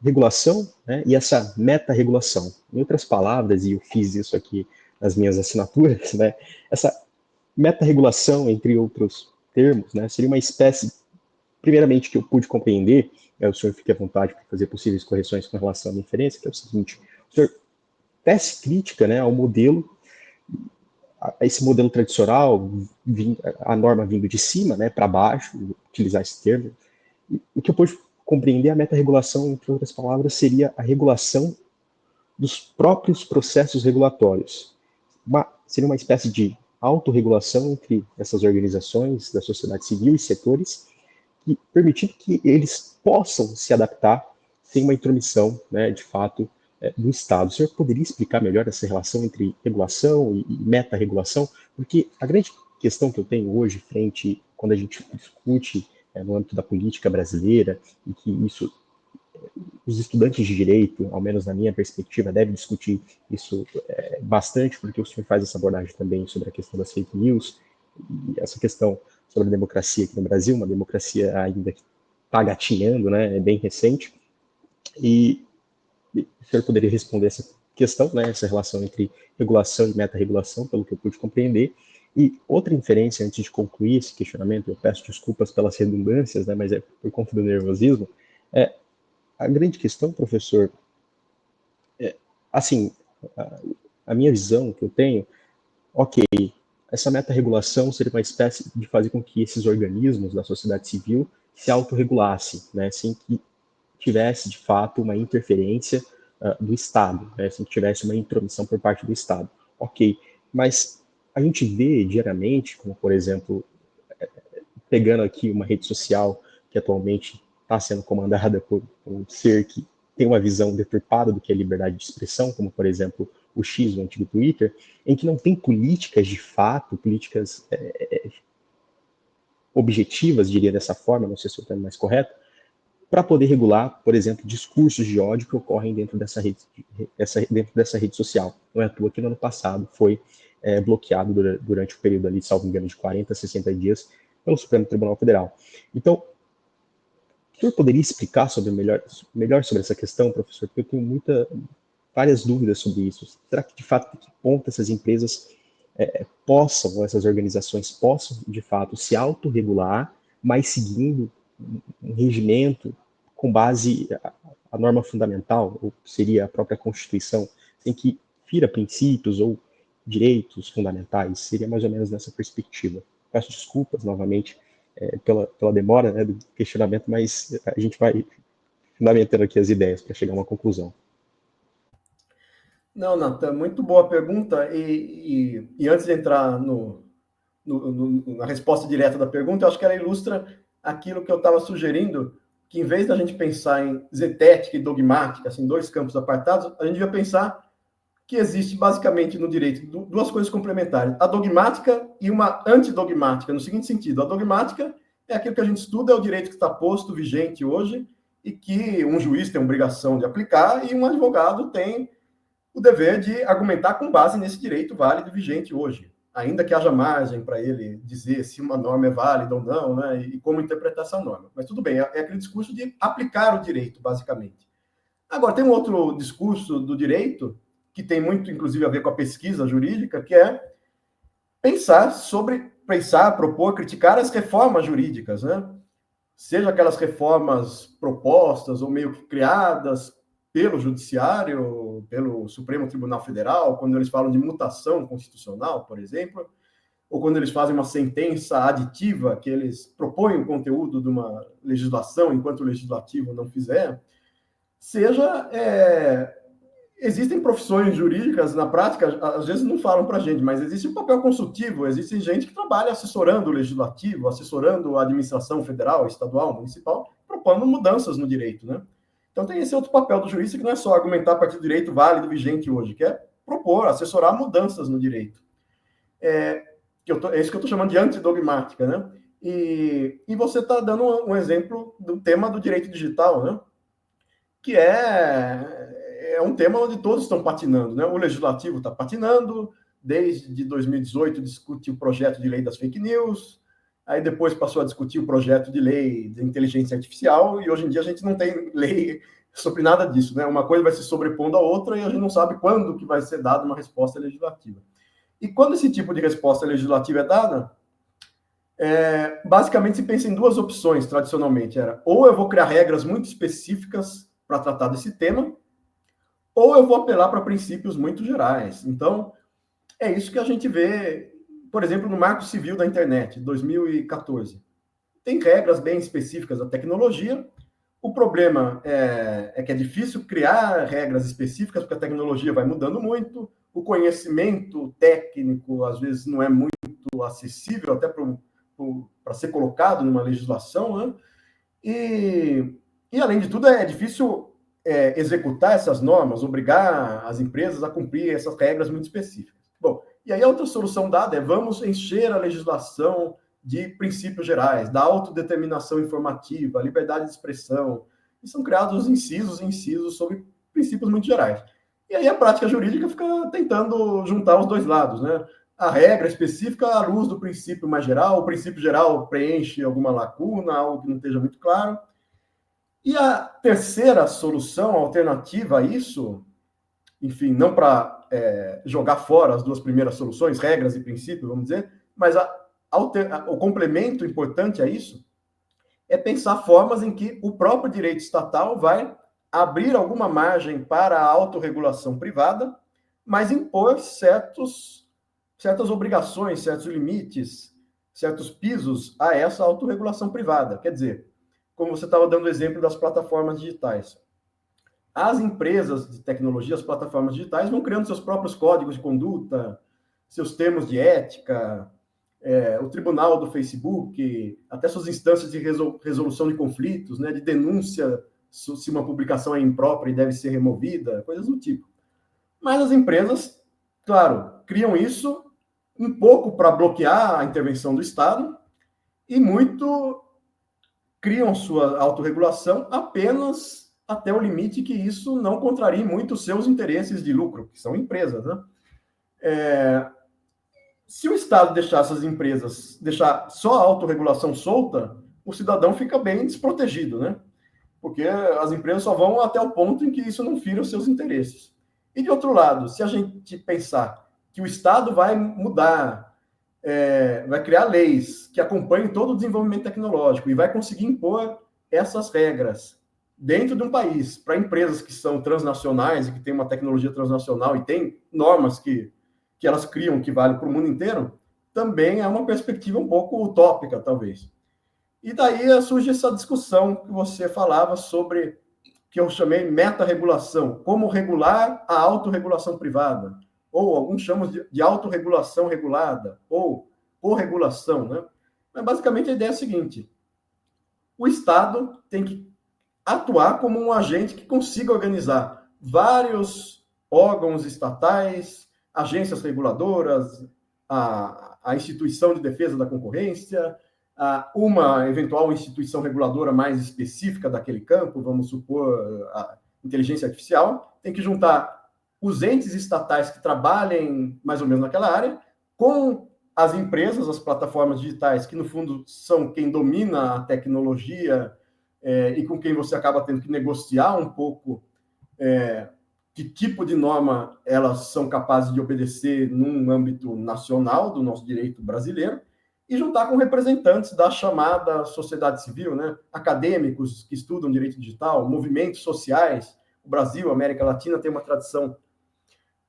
regulação, né, e essa meta-regulação. Em outras palavras, e eu fiz isso aqui nas minhas assinaturas, né, essa meta-regulação, entre outros termos, né, seria uma espécie, primeiramente, que eu pude compreender, o senhor fique à vontade para fazer possíveis correções com relação à minha inferência, que é o seguinte, o senhor tece crítica, né, ao modelo, a esse modelo tradicional, a norma vindo de cima, né, para baixo, utilizar esse termo. O que eu pude compreender, a meta-regulação, entre outras palavras, seria a regulação dos próprios processos regulatórios. Seria uma espécie de autorregulação entre essas organizações da sociedade civil e setores, permitindo que eles possam se adaptar sem uma intromissão, né, de fato, do Estado. O senhor poderia explicar melhor essa relação entre regulação e meta-regulação? Porque a grande questão que eu tenho hoje, frente, quando a gente discute no âmbito da política brasileira, e que isso, os estudantes de direito, ao menos na minha perspectiva, devem discutir isso bastante, porque o senhor faz essa abordagem também sobre a questão das fake news, e essa questão sobre a democracia aqui no Brasil, uma democracia ainda que está gatinhando, né, é bem recente, e o senhor poderia responder essa questão, né, essa relação entre regulação e meta-regulação, pelo que eu pude compreender. E outra inferência, antes de concluir esse questionamento, eu peço desculpas pelas redundâncias, né, mas é por conta do nervosismo, a grande questão, professor, assim, a minha visão que eu tenho, ok, essa meta-regulação seria uma espécie de fazer com que esses organismos da sociedade civil se autorregulassem, né, sem que tivesse, de fato, uma interferência do Estado, né, sem que tivesse uma intromissão por parte do Estado. Ok, mas a gente vê diariamente, como, por exemplo, pegando aqui uma rede social que atualmente está sendo comandada por um ser que tem uma visão deturpada do que é liberdade de expressão, como, por exemplo, o X, o antigo Twitter, em que não tem políticas de fato, políticas objetivas, diria dessa forma, não sei se é o termo mais correto, para poder regular, por exemplo, discursos de ódio que ocorrem dentro dessa rede social. Não é à toa que no ano passado foi bloqueado durante o período ali, salvo engano, de 40 a 60 dias pelo Supremo Tribunal Federal. Então, o senhor poderia explicar melhor sobre essa questão, professor? Porque eu tenho várias dúvidas sobre isso. Será que, de fato, que ponto essas empresas ou essas organizações possam, de fato, se autorregular, mas seguindo um regimento com base a norma fundamental, ou seria a própria Constituição, sem que fira princípios ou direitos fundamentais? Seria mais ou menos nessa perspectiva. Peço desculpas novamente pela demora, né, do questionamento, mas a gente vai fundamentando aqui as ideias para chegar a uma conclusão. Não, Natan, muito boa pergunta. E antes de entrar na resposta direta da pergunta, eu acho que ela ilustra aquilo que eu estava sugerindo, que em vez da gente pensar em zetética e dogmática, assim, dois campos apartados, a gente devia pensar que existe basicamente no direito duas coisas complementares, a dogmática e uma antidogmática, no seguinte sentido: a dogmática é aquilo que a gente estuda, é o direito que está posto, vigente hoje, e que um juiz tem a obrigação de aplicar e um advogado tem o dever de argumentar com base nesse direito válido e vigente hoje, ainda que haja margem para ele dizer se uma norma é válida ou não, né, e como interpretar essa norma. Mas tudo bem, é aquele discurso de aplicar o direito, basicamente. Agora, tem um outro discurso do direito, que tem muito, inclusive, a ver com a pesquisa jurídica, que é pensar, propor, criticar as reformas jurídicas, né? Seja aquelas reformas propostas ou meio que criadas pelo Judiciário, pelo Supremo Tribunal Federal, quando eles falam de mutação constitucional, por exemplo, ou quando eles fazem uma sentença aditiva, que eles propõem o conteúdo de uma legislação enquanto o legislativo não fizer, existem profissões jurídicas, na prática, às vezes não falam para a gente, mas existe um papel consultivo, existe gente que trabalha assessorando o legislativo, assessorando a administração federal, estadual, municipal, propondo mudanças no direito, né? Então tem esse outro papel do jurista, que não é só argumentar a partir do direito válido, vigente hoje, que é propor, assessorar mudanças no direito. É isso que eu estou chamando de antidogmática, né? E você está dando um exemplo do tema do direito digital, né? que é um tema onde todos estão patinando, né? O legislativo está patinando, desde 2018 discute o projeto de lei das fake news, aí depois passou a discutir o projeto de lei de inteligência artificial, e hoje em dia a gente não tem lei sobre nada disso, né? Uma coisa vai se sobrepondo à outra e a gente não sabe quando que vai ser dada uma resposta legislativa. E quando esse tipo de resposta legislativa é dada, basicamente se pensa em duas opções, tradicionalmente. Ou eu vou criar regras muito específicas para tratar desse tema, ou eu vou apelar para princípios muito gerais. Então, é isso que a gente vê, por exemplo, no Marco Civil da Internet, 2014. Tem regras bem específicas da tecnologia. O problema é que é difícil criar regras específicas, porque a tecnologia vai mudando muito, o conhecimento técnico, às vezes, não é muito acessível, até para ser colocado numa legislação, né? E, além de tudo, é difícil executar essas normas, obrigar as empresas a cumprir essas regras muito específicas. Bom, e aí a outra solução dada é vamos encher a legislação de princípios gerais, da autodeterminação informativa, liberdade de expressão, e são criados incisos sobre princípios muito gerais. E aí a prática jurídica fica tentando juntar os dois lados, né? A regra específica à luz do princípio mais geral, o princípio geral preenche alguma lacuna, algo que não esteja muito claro. E a terceira solução, alternativa a isso, enfim, não para jogar fora as duas primeiras soluções, regras e princípios, vamos dizer, mas o complemento importante a isso é pensar formas em que o próprio direito estatal vai abrir alguma margem para a autorregulação privada, mas impor certas obrigações, certos limites, certos pisos a essa autorregulação privada. Quer dizer, como você estava dando o exemplo das plataformas digitais. As empresas de tecnologia, as plataformas digitais, vão criando seus próprios códigos de conduta, seus termos de ética, o tribunal do Facebook, até suas instâncias de resolução de conflitos, né, de denúncia se uma publicação é imprópria e deve ser removida, coisas do tipo. Mas as empresas, claro, criam isso um pouco para bloquear a intervenção do Estado e muito criam sua autorregulação apenas até o limite que isso não contrarie muito os seus interesses de lucro, que são empresas, né? Se o Estado deixar essas empresas, deixar só a autorregulação solta, o cidadão fica bem desprotegido, né? Porque as empresas só vão até o ponto em que isso não fira os seus interesses. E, de outro lado, se a gente pensar que o Estado vai mudar, vai criar leis que acompanhem todo o desenvolvimento tecnológico e vai conseguir impor essas regras dentro de um país para empresas que são transnacionais e que têm uma tecnologia transnacional e têm normas que elas criam que valem para o mundo inteiro, também é uma perspectiva um pouco utópica, talvez. E daí surge essa discussão que você falava sobre, que eu chamei meta-regulação, como regular a autorregulação privada, ou alguns chamam de autorregulação regulada, ou corregulação, né? Mas basicamente a ideia é a seguinte: o Estado tem que atuar como um agente que consiga organizar vários órgãos estatais, agências reguladoras, a instituição de defesa da concorrência, uma eventual instituição reguladora mais específica daquele campo, vamos supor, a inteligência artificial, tem que juntar os entes estatais que trabalhem mais ou menos naquela área com as empresas, as plataformas digitais, que no fundo são quem domina a tecnologia e com quem você acaba tendo que negociar um pouco que tipo de norma elas são capazes de obedecer num âmbito nacional do nosso direito brasileiro, e juntar com representantes da chamada sociedade civil, né? Acadêmicos que estudam direito digital, movimentos sociais. O Brasil, a América Latina, tem uma tradição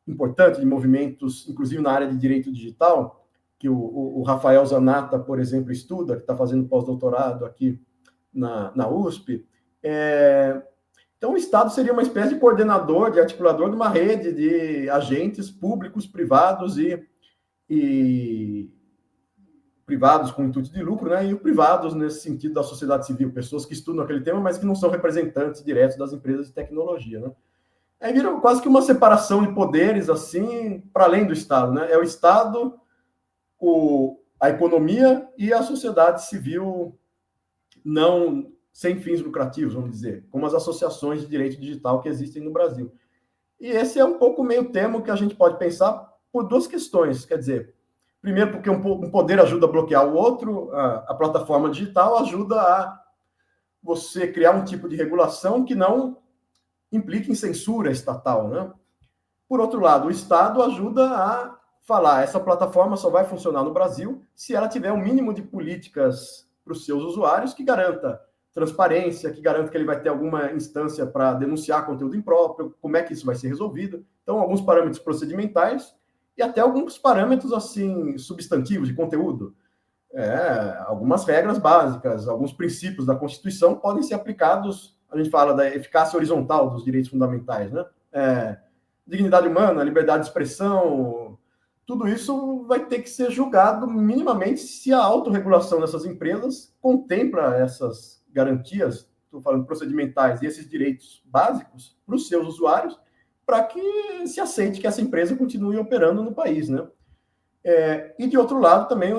importante de movimentos, inclusive na área de direito digital, que o Rafael Zanata, por exemplo, estuda, que está fazendo pós-doutorado aqui na USP. Então, o Estado seria uma espécie de coordenador, de articulador de uma rede de agentes públicos, privados e privados com intuito de lucro, né? E privados nesse sentido da sociedade civil, pessoas que estudam aquele tema, mas que não são representantes diretos das empresas de tecnologia, né? Aí vira quase que uma separação de poderes, assim, para além do Estado, né? É o Estado, a economia e a sociedade civil não sem fins lucrativos, vamos dizer, como as associações de direito digital que existem no Brasil. E esse é um pouco o meio termo que a gente pode pensar por duas questões. Quer dizer, primeiro, porque um poder ajuda a bloquear o outro, a plataforma digital ajuda a você criar um tipo de regulação que não implique em censura estatal, né? Por outro lado, o Estado ajuda a falar, essa plataforma só vai funcionar no Brasil se ela tiver um mínimo de políticas para os seus usuários que garanta transparência, que garanta que ele vai ter alguma instância para denunciar conteúdo impróprio, como é que isso vai ser resolvido. Então, alguns parâmetros procedimentais e até alguns parâmetros assim substantivos de conteúdo. Algumas regras básicas, alguns princípios da Constituição podem ser aplicados. A gente fala da eficácia horizontal dos direitos fundamentais, né? Dignidade humana, liberdade de expressão, tudo isso vai ter que ser julgado minimamente se a autorregulação dessas empresas contempla essas garantias, estou falando procedimentais, e esses direitos básicos para os seus usuários, para que se aceite que essa empresa continue operando no país, né? E, de outro lado, também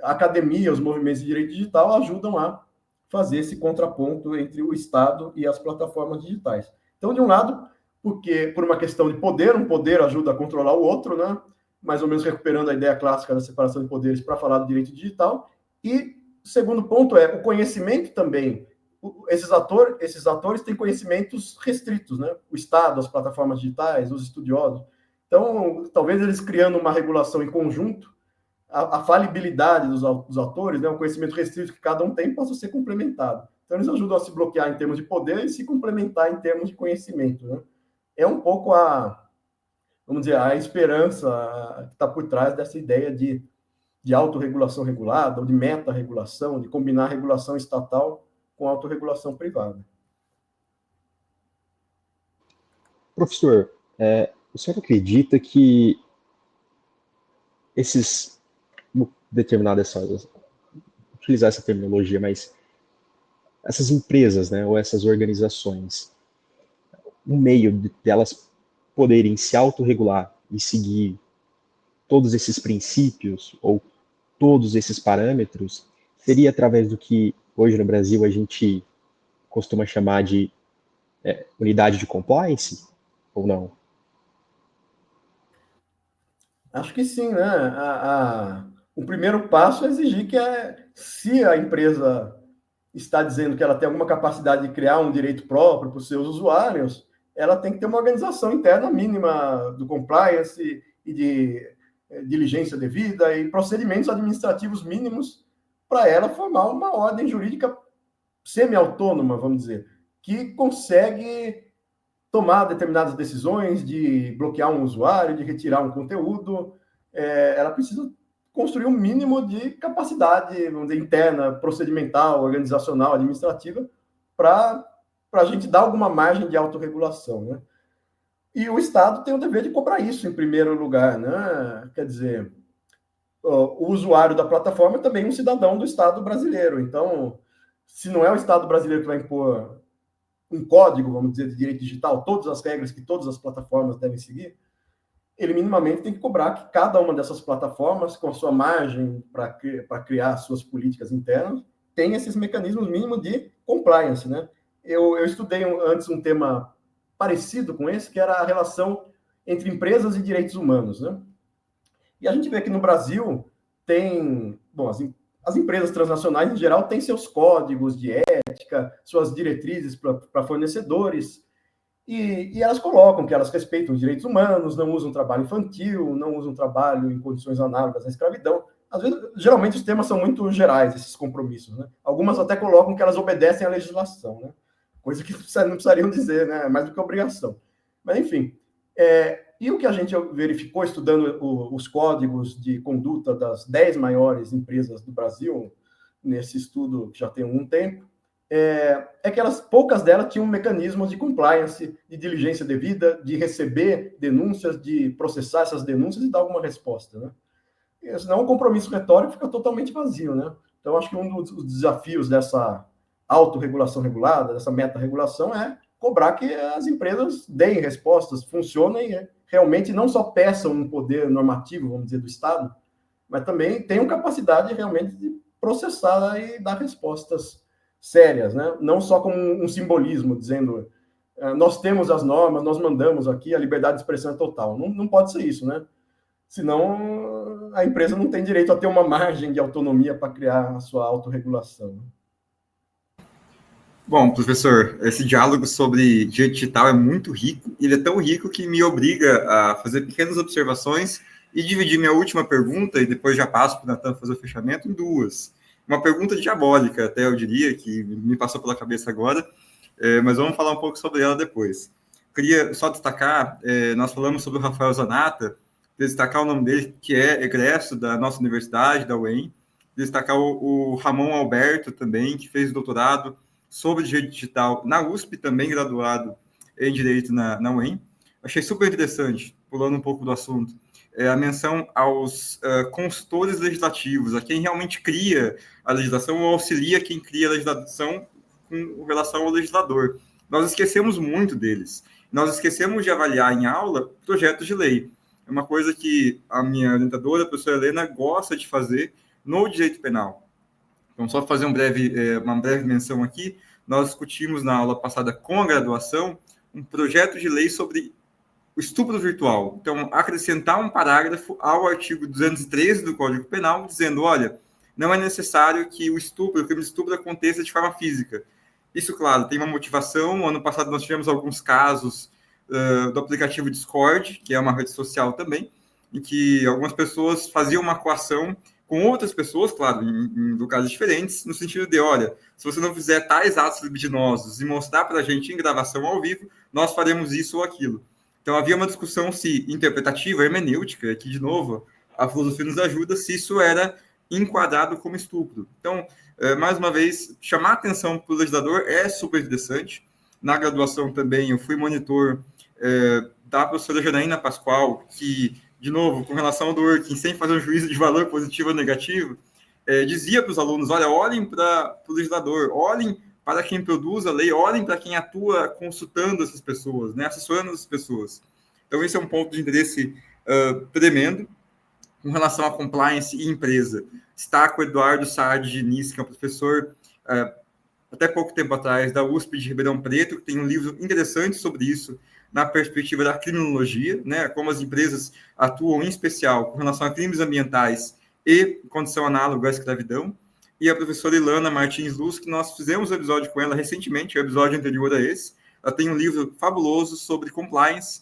a academia, os movimentos de direito digital ajudam a fazer esse contraponto entre o Estado e as plataformas digitais. Então, de um lado, porque por uma questão de poder, um poder ajuda a controlar o outro, né? Mais ou menos recuperando a ideia clássica da separação de poderes para falar do direito digital. E o segundo ponto é o conhecimento também. Esses atores têm conhecimentos restritos, né? O Estado, as plataformas digitais, os estudiosos. Então, talvez eles criando uma regulação em conjunto, a falibilidade dos atores, né? O conhecimento restrito que cada um tem, possa ser complementado. Então, eles ajudam a se bloquear em termos de poder e se complementar em termos de conhecimento, né? É um pouco vamos dizer, a esperança que está por trás dessa ideia de autorregulação regulada, ou de meta-regulação, de combinar regulação estatal com autorregulação privada. Professor, o senhor acredita que vou utilizar essa terminologia, mas essas empresas, né, ou essas organizações, um meio delas poderem se autorregular e seguir todos esses princípios ou todos esses parâmetros seria através do que hoje no Brasil a gente costuma chamar de unidade de compliance, ou não? Acho que sim, né? O primeiro passo é exigir que, se a empresa está dizendo que ela tem alguma capacidade de criar um direito próprio para os seus usuários, ela tem que ter uma organização interna mínima do compliance e de diligência devida e procedimentos administrativos mínimos para ela formar uma ordem jurídica semi-autônoma, vamos dizer, que consegue tomar determinadas decisões de bloquear um usuário, de retirar um conteúdo. Ela precisa construir um mínimo de capacidade, vamos dizer, interna, procedimental, organizacional, administrativa, para a gente dar alguma margem de autorregulação, né? E o Estado tem o dever de cobrar isso em primeiro lugar, né? Quer dizer, o usuário da plataforma é também um cidadão do Estado brasileiro. Então, se não é o Estado brasileiro que vai impor um código, vamos dizer, de direito digital, todas as regras que todas as plataformas devem seguir, ele minimamente tem que cobrar que cada uma dessas plataformas, com a sua margem para criar suas políticas internas, tenha esses mecanismos mínimos de compliance, né? Eu estudei antes um tema parecido com esse, que era a relação entre empresas e direitos humanos, né? E a gente vê que no Brasil tem... Bom, as empresas transnacionais, em geral, têm seus códigos de ética, suas diretrizes para fornecedores, e elas colocam que elas respeitam os direitos humanos, não usam trabalho infantil, não usam trabalho em condições análogas à escravidão. Às vezes, geralmente, os temas são muito gerais, esses compromissos, né? Algumas até colocam que elas obedecem à legislação, né? Coisa que não precisariam dizer, né? Mais do que obrigação. Mas, enfim. E o que a gente verificou estudando os códigos de conduta das 10 maiores empresas do Brasil, nesse estudo que já tem algum tempo, é que poucas delas tinham mecanismos de compliance, de diligência devida, de receber denúncias, de processar essas denúncias e dar alguma resposta, né? E, senão o compromisso retórico fica totalmente vazio, né? Então, acho que um dos desafios dessa autorregulação regulada, dessa meta-regulação, é cobrar que as empresas deem respostas, funcionem, realmente não só peçam um poder normativo, vamos dizer, do Estado, mas também tenham capacidade realmente de processar e dar respostas sérias, né? Não só como um simbolismo, dizendo nós temos as normas, nós mandamos aqui, a liberdade de expressão é total. Não pode ser isso, né? Senão a empresa não tem direito a ter uma margem de autonomia para criar a sua autorregulação. Bom, professor, esse diálogo sobre direito digital é muito rico, ele é tão rico que me obriga a fazer pequenas observações e dividir minha última pergunta, e depois já passo para o Natan fazer o fechamento, em duas. Uma pergunta diabólica, até eu diria, que me passou pela cabeça agora, mas vamos falar um pouco sobre ela depois. Queria só destacar, nós falamos sobre o Rafael Zanata, destacar o nome dele, que é egresso da nossa universidade, da UEM, destacar o Ramon Alberto também, que fez doutorado sobre direito digital na USP, também graduado em direito na UEM. Achei super interessante, pulando um pouco do assunto, a menção aos consultores legislativos, a quem realmente cria a legislação ou auxilia quem cria a legislação com relação ao legislador. Nós esquecemos muito deles. Nós esquecemos de avaliar em aula projetos de lei. É uma coisa que a minha orientadora, a professora Helena, gosta de fazer no direito penal. Então, só fazer uma breve menção aqui, nós discutimos na aula passada com a graduação um projeto de lei sobre o estupro virtual. Então, acrescentar um parágrafo ao artigo 213 do Código Penal, dizendo, olha, não é necessário que o crime de estupro aconteça de forma física. Isso, claro, tem uma motivação. Ano passado nós tivemos alguns casos do aplicativo Discord, que é uma rede social também, em que algumas pessoas faziam uma coação com outras pessoas, claro, em lugares diferentes, no sentido de, olha, se você não fizer tais atos libidinosos e mostrar para a gente em gravação ao vivo, nós faremos isso ou aquilo. Então, havia uma discussão se interpretativa, hermenêutica, que, de novo, a filosofia nos ajuda, se isso era enquadrado como estupro. Então, mais uma vez, chamar a atenção para o legislador é super interessante. Na graduação também, eu fui monitor da professora Janaína Pascoal, que, de novo, com relação ao working, sem fazer um juízo de valor positivo ou negativo, dizia para os alunos, olha, olhem para o legislador, olhem para quem produz a lei, olhem para quem atua consultando essas pessoas, né, assessorando essas pessoas. Então, esse é um ponto de interesse tremendo. Com relação a compliance e empresa, destaco o Eduardo Saad Diniz, que é um professor, até pouco tempo atrás, da USP de Ribeirão Preto, que tem um livro interessante sobre isso, na perspectiva da criminologia, né, como as empresas atuam, em especial, com relação a crimes ambientais e condição análoga à escravidão. E a professora Ilana Martins Luz, que nós fizemos um episódio com ela recentemente, o episódio anterior a esse. Ela tem um livro fabuloso sobre compliance,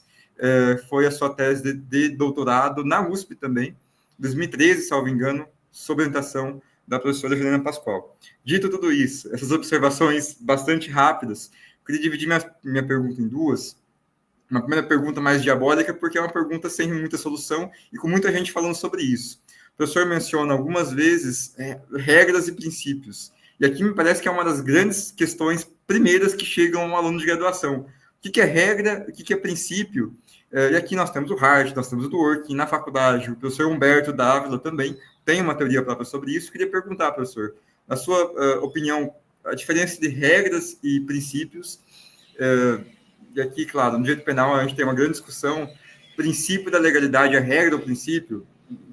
foi a sua tese de doutorado na USP também, 2013, salvo engano, sob orientação da professora Helena Pascoal. Dito tudo isso, essas observações bastante rápidas, eu queria dividir minha pergunta em duas. Uma primeira pergunta mais diabólica, porque é uma pergunta sem muita solução e com muita gente falando sobre isso. O professor menciona algumas vezes regras e princípios. E aqui me parece que é uma das grandes questões primeiras que chegam a um aluno de graduação. O que é regra, o que é princípio? E aqui nós temos o Hart, nós temos o Dworkin, na faculdade, o professor Humberto Dávila também tem uma teoria própria sobre isso. Queria perguntar, professor, na sua opinião, a diferença de regras e princípios, e aqui, claro, no direito penal a gente tem uma grande discussão, princípio da legalidade, a regra do princípio,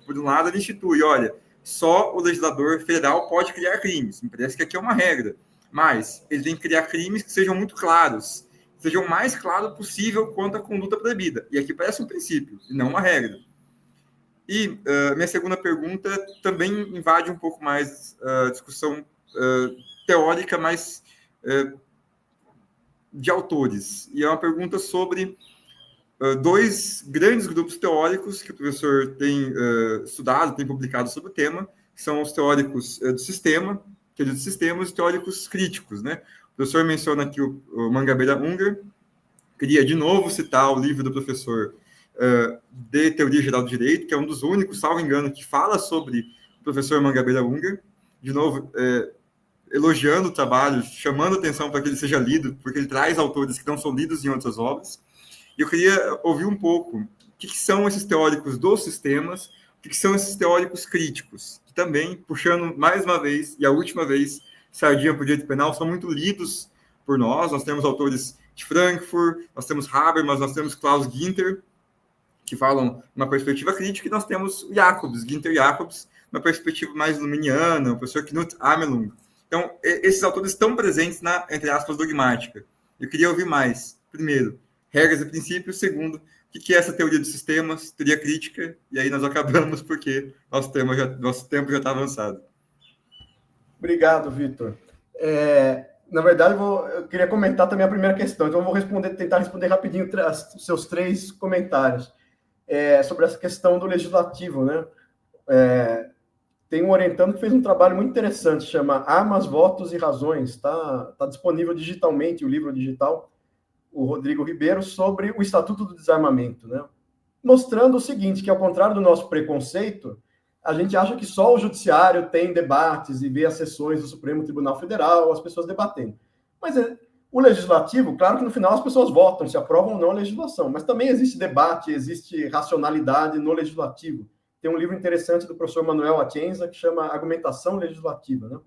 por um lado ele institui, olha, só o legislador federal pode criar crimes, me parece que aqui é uma regra, mas ele tem que criar crimes que sejam muito claros, seja o mais claro possível quanto à conduta proibida. E aqui parece um princípio, e não uma regra. E minha segunda pergunta também invade um pouco mais a discussão teórica, mas de autores. E é uma pergunta sobre dois grandes grupos teóricos que o professor tem estudado, tem publicado sobre o tema, que são os teóricos do sistema, que é dos sistemas, e teóricos críticos, né? O professor menciona aqui o Mangabeira Unger. Queria, de novo, citar o livro do professor de Teoria Geral do Direito, que é um dos únicos, salvo engano, que fala sobre o professor Mangabeira Unger. De novo, elogiando o trabalho, chamando atenção para que ele seja lido, porque ele traz autores que não são lidos em outras obras. E eu queria ouvir um pouco o que são esses teóricos dos sistemas, o que são esses teóricos críticos, que também, puxando mais uma vez, e a última vez, sardinha para o direito penal, são muito lidos por nós. Nós temos autores de Frankfurt, nós temos Habermas, nós temos Klaus Ginter, que falam uma perspectiva crítica, e nós temos o Jacobs, Ginter Jacobs, uma perspectiva mais luminiana, o professor Knut Amelung, Então, esses autores estão presentes na, entre aspas, dogmática. Eu queria ouvir mais. Primeiro, regras e princípios. Segundo, o que é essa teoria dos sistemas, teoria crítica, e aí nós acabamos porque nosso tempo já está avançado. Obrigado, Vitor. Na verdade, eu queria comentar também a primeira questão, então eu vou tentar responder rapidinho os seus 3 comentários. Sobre essa questão do legislativo, né? Tem um orientando que fez um trabalho muito interessante, chama Armas, Votos e Razões, tá disponível digitalmente, o livro digital, o Rodrigo Ribeiro, sobre o Estatuto do Desarmamento, né? Mostrando o seguinte, que ao contrário do nosso preconceito, a gente acha que só o judiciário tem debates e vê as sessões do Supremo Tribunal Federal, as pessoas debatendo. Mas o legislativo, claro que no final as pessoas votam, se aprovam ou não a legislação, mas também existe debate, existe racionalidade no legislativo. Tem um livro interessante do professor Manuel Atienza que chama Argumentação Legislativa, né?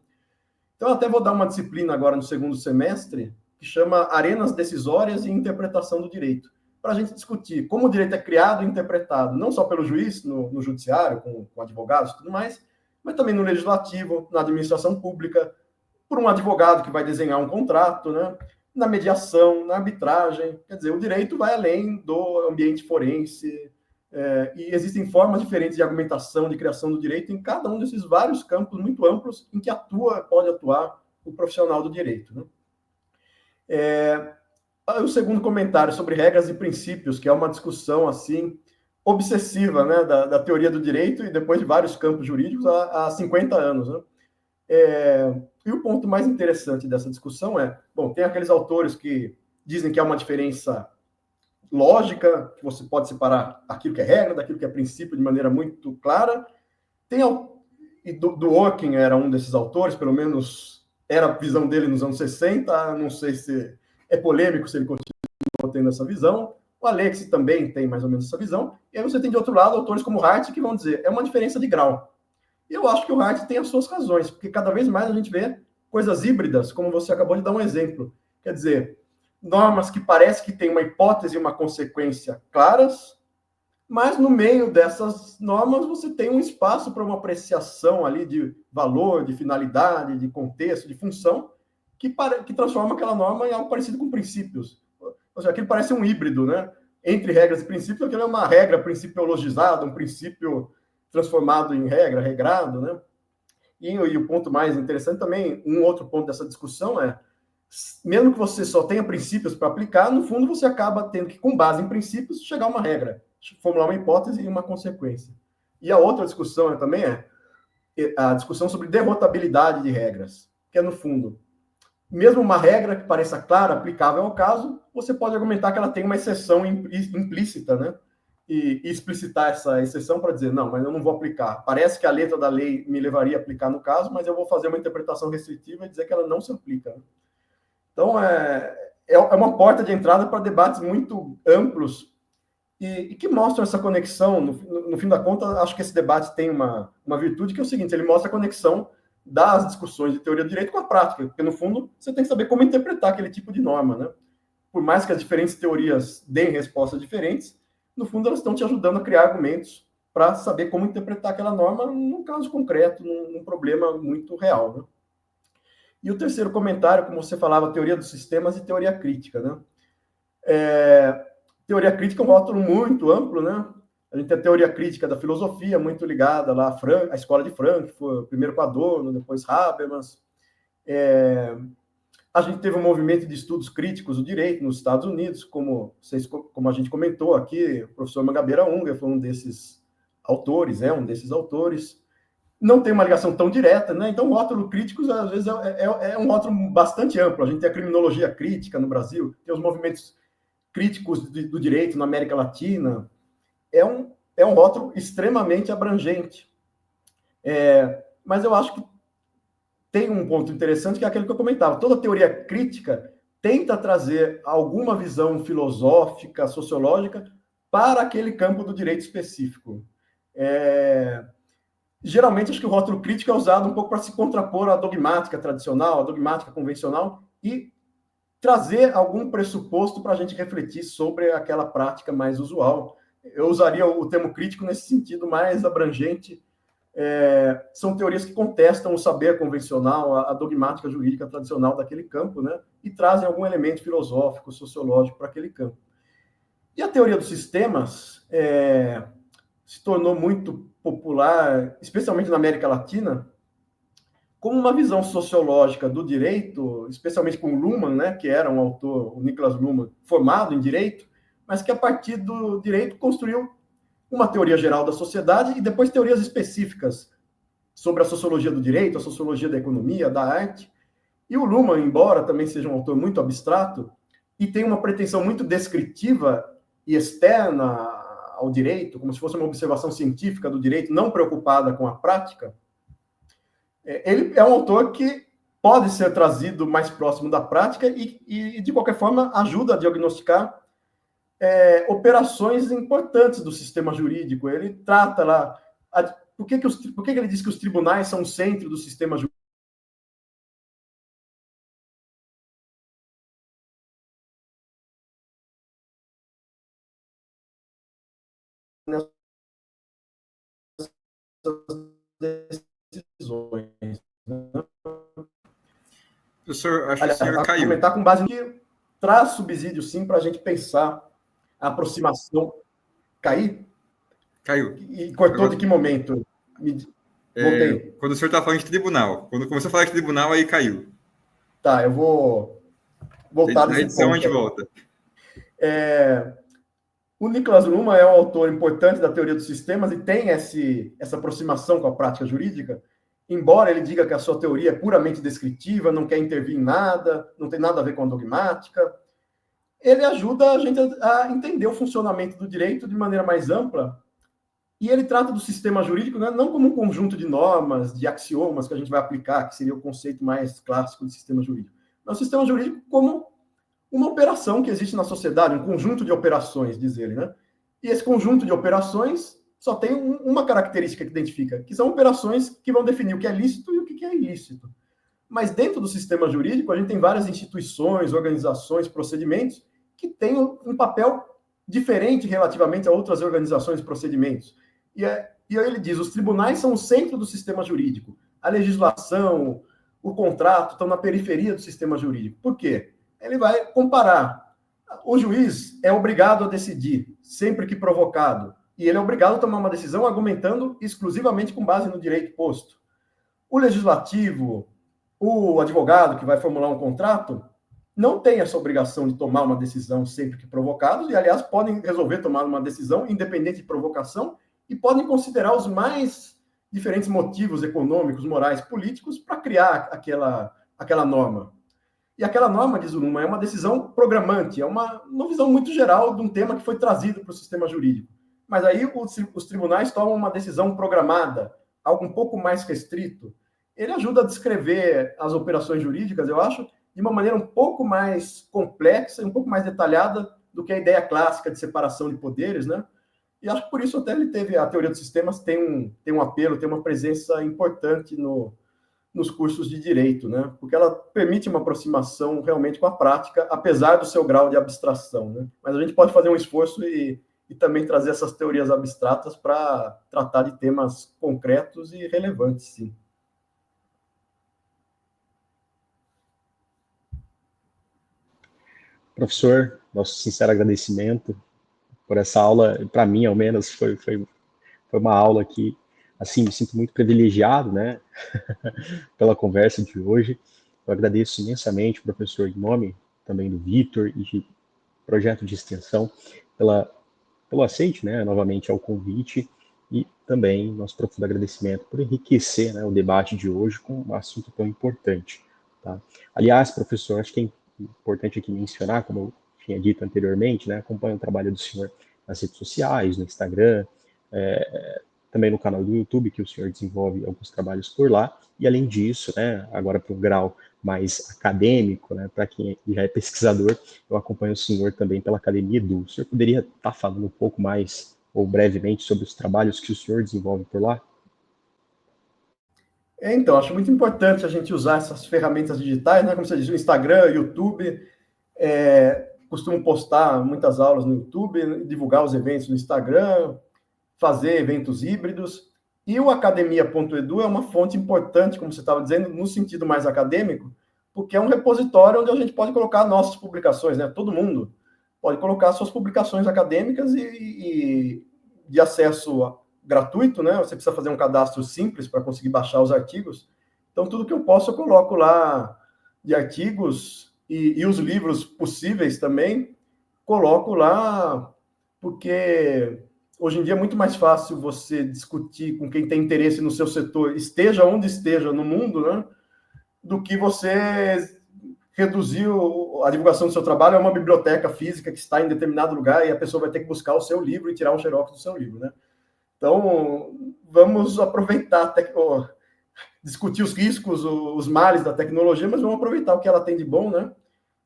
Então, eu até vou dar uma disciplina agora no segundo semestre que chama Arenas Decisórias e Interpretação do Direito, para a gente discutir como o direito é criado e interpretado, não só pelo juiz, no judiciário, com advogados e tudo mais, mas também no legislativo, na administração pública, por um advogado que vai desenhar um contrato, né? Na mediação, na arbitragem. Quer dizer, o direito vai além do ambiente forense, e existem formas diferentes de argumentação, de criação do direito em cada um desses vários campos muito amplos em que pode atuar o profissional do direito, né? O segundo comentário sobre regras e princípios, que é uma discussão assim obsessiva, né, da teoria do direito e depois de vários campos jurídicos há 50 anos, né? E o ponto mais interessante dessa discussão tem aqueles autores que dizem que há uma diferença lógica, que você pode separar aquilo que é regra daquilo que é princípio de maneira muito clara. Do Ockham era um desses autores, pelo menos era a visão dele nos anos 60, não sei se é polêmico se ele continua tendo essa visão. O Alexis também tem mais ou menos essa visão. E aí você tem, de outro lado, autores como Hart que vão dizer, é uma diferença de grau. E eu acho que o Hart tem as suas razões, porque cada vez mais a gente vê coisas híbridas, como você acabou de dar um exemplo. Quer dizer, normas que parece que têm uma hipótese e uma consequência claras, mas no meio dessas normas você tem um espaço para uma apreciação ali de valor, de finalidade, de contexto, de função, que transforma aquela norma em algo parecido com princípios. Ou seja, aquilo parece um híbrido, né? Entre regras e princípios, aquilo é uma regra principiologizada, um princípio transformado em regra, regrado, né? E o ponto mais interessante também, um outro ponto dessa discussão mesmo que você só tenha princípios para aplicar, no fundo você acaba tendo que, com base em princípios, chegar a uma regra, formular uma hipótese e uma consequência. E a outra discussão também a discussão sobre derrotabilidade de regras, que é, no fundo, mesmo uma regra que pareça clara, aplicável ao caso, você pode argumentar que ela tem uma exceção implícita, né? E explicitar essa exceção para dizer, não, mas eu não vou aplicar. Parece que a letra da lei me levaria a aplicar no caso, mas eu vou fazer uma interpretação restritiva e dizer que ela não se aplica, né? Então, é uma porta de entrada para debates muito amplos e que mostram essa conexão. No fim da conta, acho que esse debate tem uma virtude, que é o seguinte, ele mostra a conexão das discussões de teoria do direito com a prática, porque, no fundo, você tem que saber como interpretar aquele tipo de norma, né? Por mais que as diferentes teorias deem respostas diferentes, no fundo, elas estão te ajudando a criar argumentos para saber como interpretar aquela norma num caso concreto, num problema muito real, né? E o terceiro comentário, como você falava, teoria dos sistemas e teoria crítica, né? Teoria crítica é um rótulo muito amplo, né? A gente tem a teoria crítica da filosofia, muito ligada lá à escola de Frankfurt, primeiro com Adorno, depois Habermas. A gente teve um movimento de estudos críticos do direito nos Estados Unidos, como a gente comentou aqui, o professor Mangabeira Unger foi um desses autores, um desses autores. Não tem uma ligação tão direta, né? Então, o rótulo críticos, às vezes, é um rótulo bastante amplo. A gente tem a criminologia crítica no Brasil, tem os movimentos críticos do direito na América Latina. É um rótulo extremamente abrangente. Mas eu acho que tem um ponto interessante, que é aquele que eu comentava. Toda teoria crítica tenta trazer alguma visão filosófica, sociológica, para aquele campo do direito específico. Geralmente, acho que o rótulo crítico é usado um pouco para se contrapor à dogmática tradicional, à dogmática convencional, e trazer algum pressuposto para a gente refletir sobre aquela prática mais usual. Eu usaria o termo crítico nesse sentido mais abrangente, são teorias que contestam o saber convencional, a dogmática jurídica tradicional daquele campo, né? E trazem algum elemento filosófico, sociológico para aquele campo. E a teoria dos sistemas se tornou muito popular, especialmente na América Latina, como uma visão sociológica do direito, especialmente com Luhmann, né, que era um autor, o Niklas Luhmann, formado em direito, mas que a partir do direito construiu uma teoria geral da sociedade e depois teorias específicas sobre a sociologia do direito, a sociologia da economia, da arte. E o Luhmann, embora também seja um autor muito abstrato e tenha uma pretensão muito descritiva e externa ao direito, como se fosse uma observação científica do direito, não preocupada com a prática, ele é um autor que pode ser trazido mais próximo da prática e de qualquer forma, ajuda a diagnosticar operações importantes do sistema jurídico. Ele trata lá... Por que ele diz que os tribunais são o centro do sistema jurídico? Decisões. Professor, acho que o senhor caiu. Comentar com base no que traz subsídio, sim, para a gente pensar a aproximação. Cair? Caiu. E cortou de que momento? Voltei. Quando o senhor estava falando de tribunal. Quando começou a falar de tribunal, aí caiu. Tá, eu vou voltar na edição a gente volta. O Niklas Luhmann é um autor importante da teoria dos sistemas e tem essa aproximação com a prática jurídica, embora ele diga que a sua teoria é puramente descritiva, não quer intervir em nada, não tem nada a ver com a dogmática. Ele ajuda a gente a entender o funcionamento do direito de maneira mais ampla, e ele trata do sistema jurídico, né, não como um conjunto de normas, de axiomas que a gente vai aplicar, que seria o conceito mais clássico de sistema jurídico, mas o sistema jurídico como uma operação que existe na sociedade, um conjunto de operações, diz ele, né? E esse conjunto de operações só tem uma característica que identifica, que são operações que vão definir o que é lícito e o que é ilícito. Mas dentro do sistema jurídico, a gente tem várias instituições, organizações, procedimentos que têm um papel diferente relativamente a outras organizações e procedimentos. E aí ele diz, os tribunais são o centro do sistema jurídico. A legislação, o contrato estão na periferia do sistema jurídico. Por quê? Ele vai comparar. O juiz é obrigado a decidir, sempre que provocado. E ele é obrigado a tomar uma decisão argumentando exclusivamente com base no direito posto. O legislativo, o advogado que vai formular um contrato, não tem essa obrigação de tomar uma decisão sempre que provocados, e, aliás, podem resolver tomar uma decisão independente de provocação e podem considerar os mais diferentes motivos econômicos, morais, políticos para criar aquela norma. E aquela norma, diz o Luhmann, é uma decisão programante, é uma visão muito geral de um tema que foi trazido para o sistema jurídico. Mas aí os tribunais tomam uma decisão programada, algo um pouco mais restrito. Ele ajuda a descrever as operações jurídicas, eu acho, de uma maneira um pouco mais complexa, um pouco mais detalhada do que a ideia clássica de separação de poderes, né? E acho que por isso até ele teve, a teoria dos sistemas tem um apelo, tem uma presença importante nos cursos de direito, né? Porque ela permite uma aproximação realmente com a prática, apesar do seu grau de abstração, né? Mas a gente pode fazer um esforço e também trazer essas teorias abstratas para tratar de temas concretos e relevantes, sim. Professor, nosso sincero agradecimento por essa aula. Para mim, ao menos, foi uma aula que, assim, me sinto muito privilegiado, né, pela conversa de hoje. Eu agradeço imensamente, professor, em nome também do Vitor e de projeto de extensão, pelo aceite, né, novamente ao convite, e também nosso profundo agradecimento por enriquecer, né, o debate de hoje com um assunto tão importante. Tá? Aliás, professor, acho que é importante aqui mencionar, como eu tinha dito anteriormente, né, acompanho o trabalho do senhor nas redes sociais, no Instagram, também no canal do YouTube, que o senhor desenvolve alguns trabalhos por lá, e além disso, né, agora para um grau mais acadêmico, né, para quem já é pesquisador, eu acompanho o senhor também pela Academia Edu. O senhor poderia estar falando um pouco mais, ou brevemente, sobre os trabalhos que o senhor desenvolve por lá? Então, acho muito importante a gente usar essas ferramentas digitais, né, como você diz, o Instagram, YouTube, costumo postar muitas aulas no YouTube, divulgar os eventos no Instagram, fazer eventos híbridos, E o academia.edu é uma fonte importante, como você estava dizendo, no sentido mais acadêmico, porque é um repositório onde a gente pode colocar nossas publicações, né? Todo mundo pode colocar suas publicações acadêmicas e de acesso gratuito, né? Você precisa fazer um cadastro simples para conseguir baixar os artigos. Então, tudo que eu posso, eu coloco lá de artigos e os livros possíveis também, coloco lá, porque hoje em dia é muito mais fácil você discutir com quem tem interesse no seu setor, esteja onde esteja no mundo, né? Do que você reduzir a divulgação do seu trabalho a uma biblioteca física que está em determinado lugar e a pessoa vai ter que buscar o seu livro e tirar um xerox do seu livro, né? Então, vamos aproveitar, discutir os riscos, os males da tecnologia, mas vamos aproveitar o que ela tem de bom, né?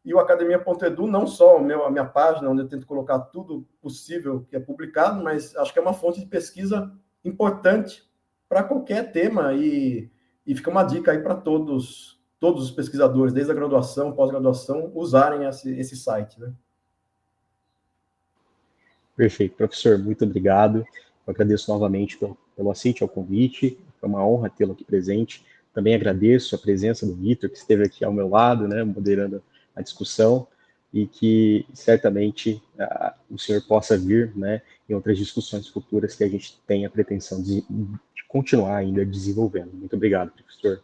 E o academia.edu, não só a minha página, onde eu tento colocar tudo possível que é publicado, mas acho que é uma fonte de pesquisa importante para qualquer tema e fica uma dica aí para todos os pesquisadores, desde a graduação, pós-graduação, usarem esse site, né? Perfeito, professor, muito obrigado. Eu agradeço novamente pelo aceite ao convite, foi uma honra tê-lo aqui presente. Também agradeço a presença do Vitor, que esteve aqui ao meu lado, né, moderando a discussão, e que certamente o senhor possa vir, né, em outras discussões futuras que a gente tem a pretensão de continuar ainda desenvolvendo. Muito obrigado, professor.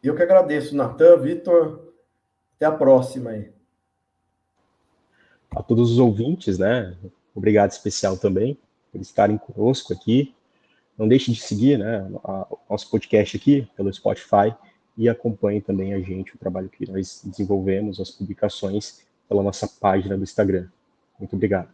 Eu que agradeço, Natan, Vitor. Até a próxima aí. A todos os ouvintes, né, obrigado especial também por estarem conosco aqui. Não deixe de seguir, né, o nosso podcast aqui pelo Spotify e acompanhe também a gente, o trabalho que nós desenvolvemos, as publicações pela nossa página do Instagram. Muito obrigado.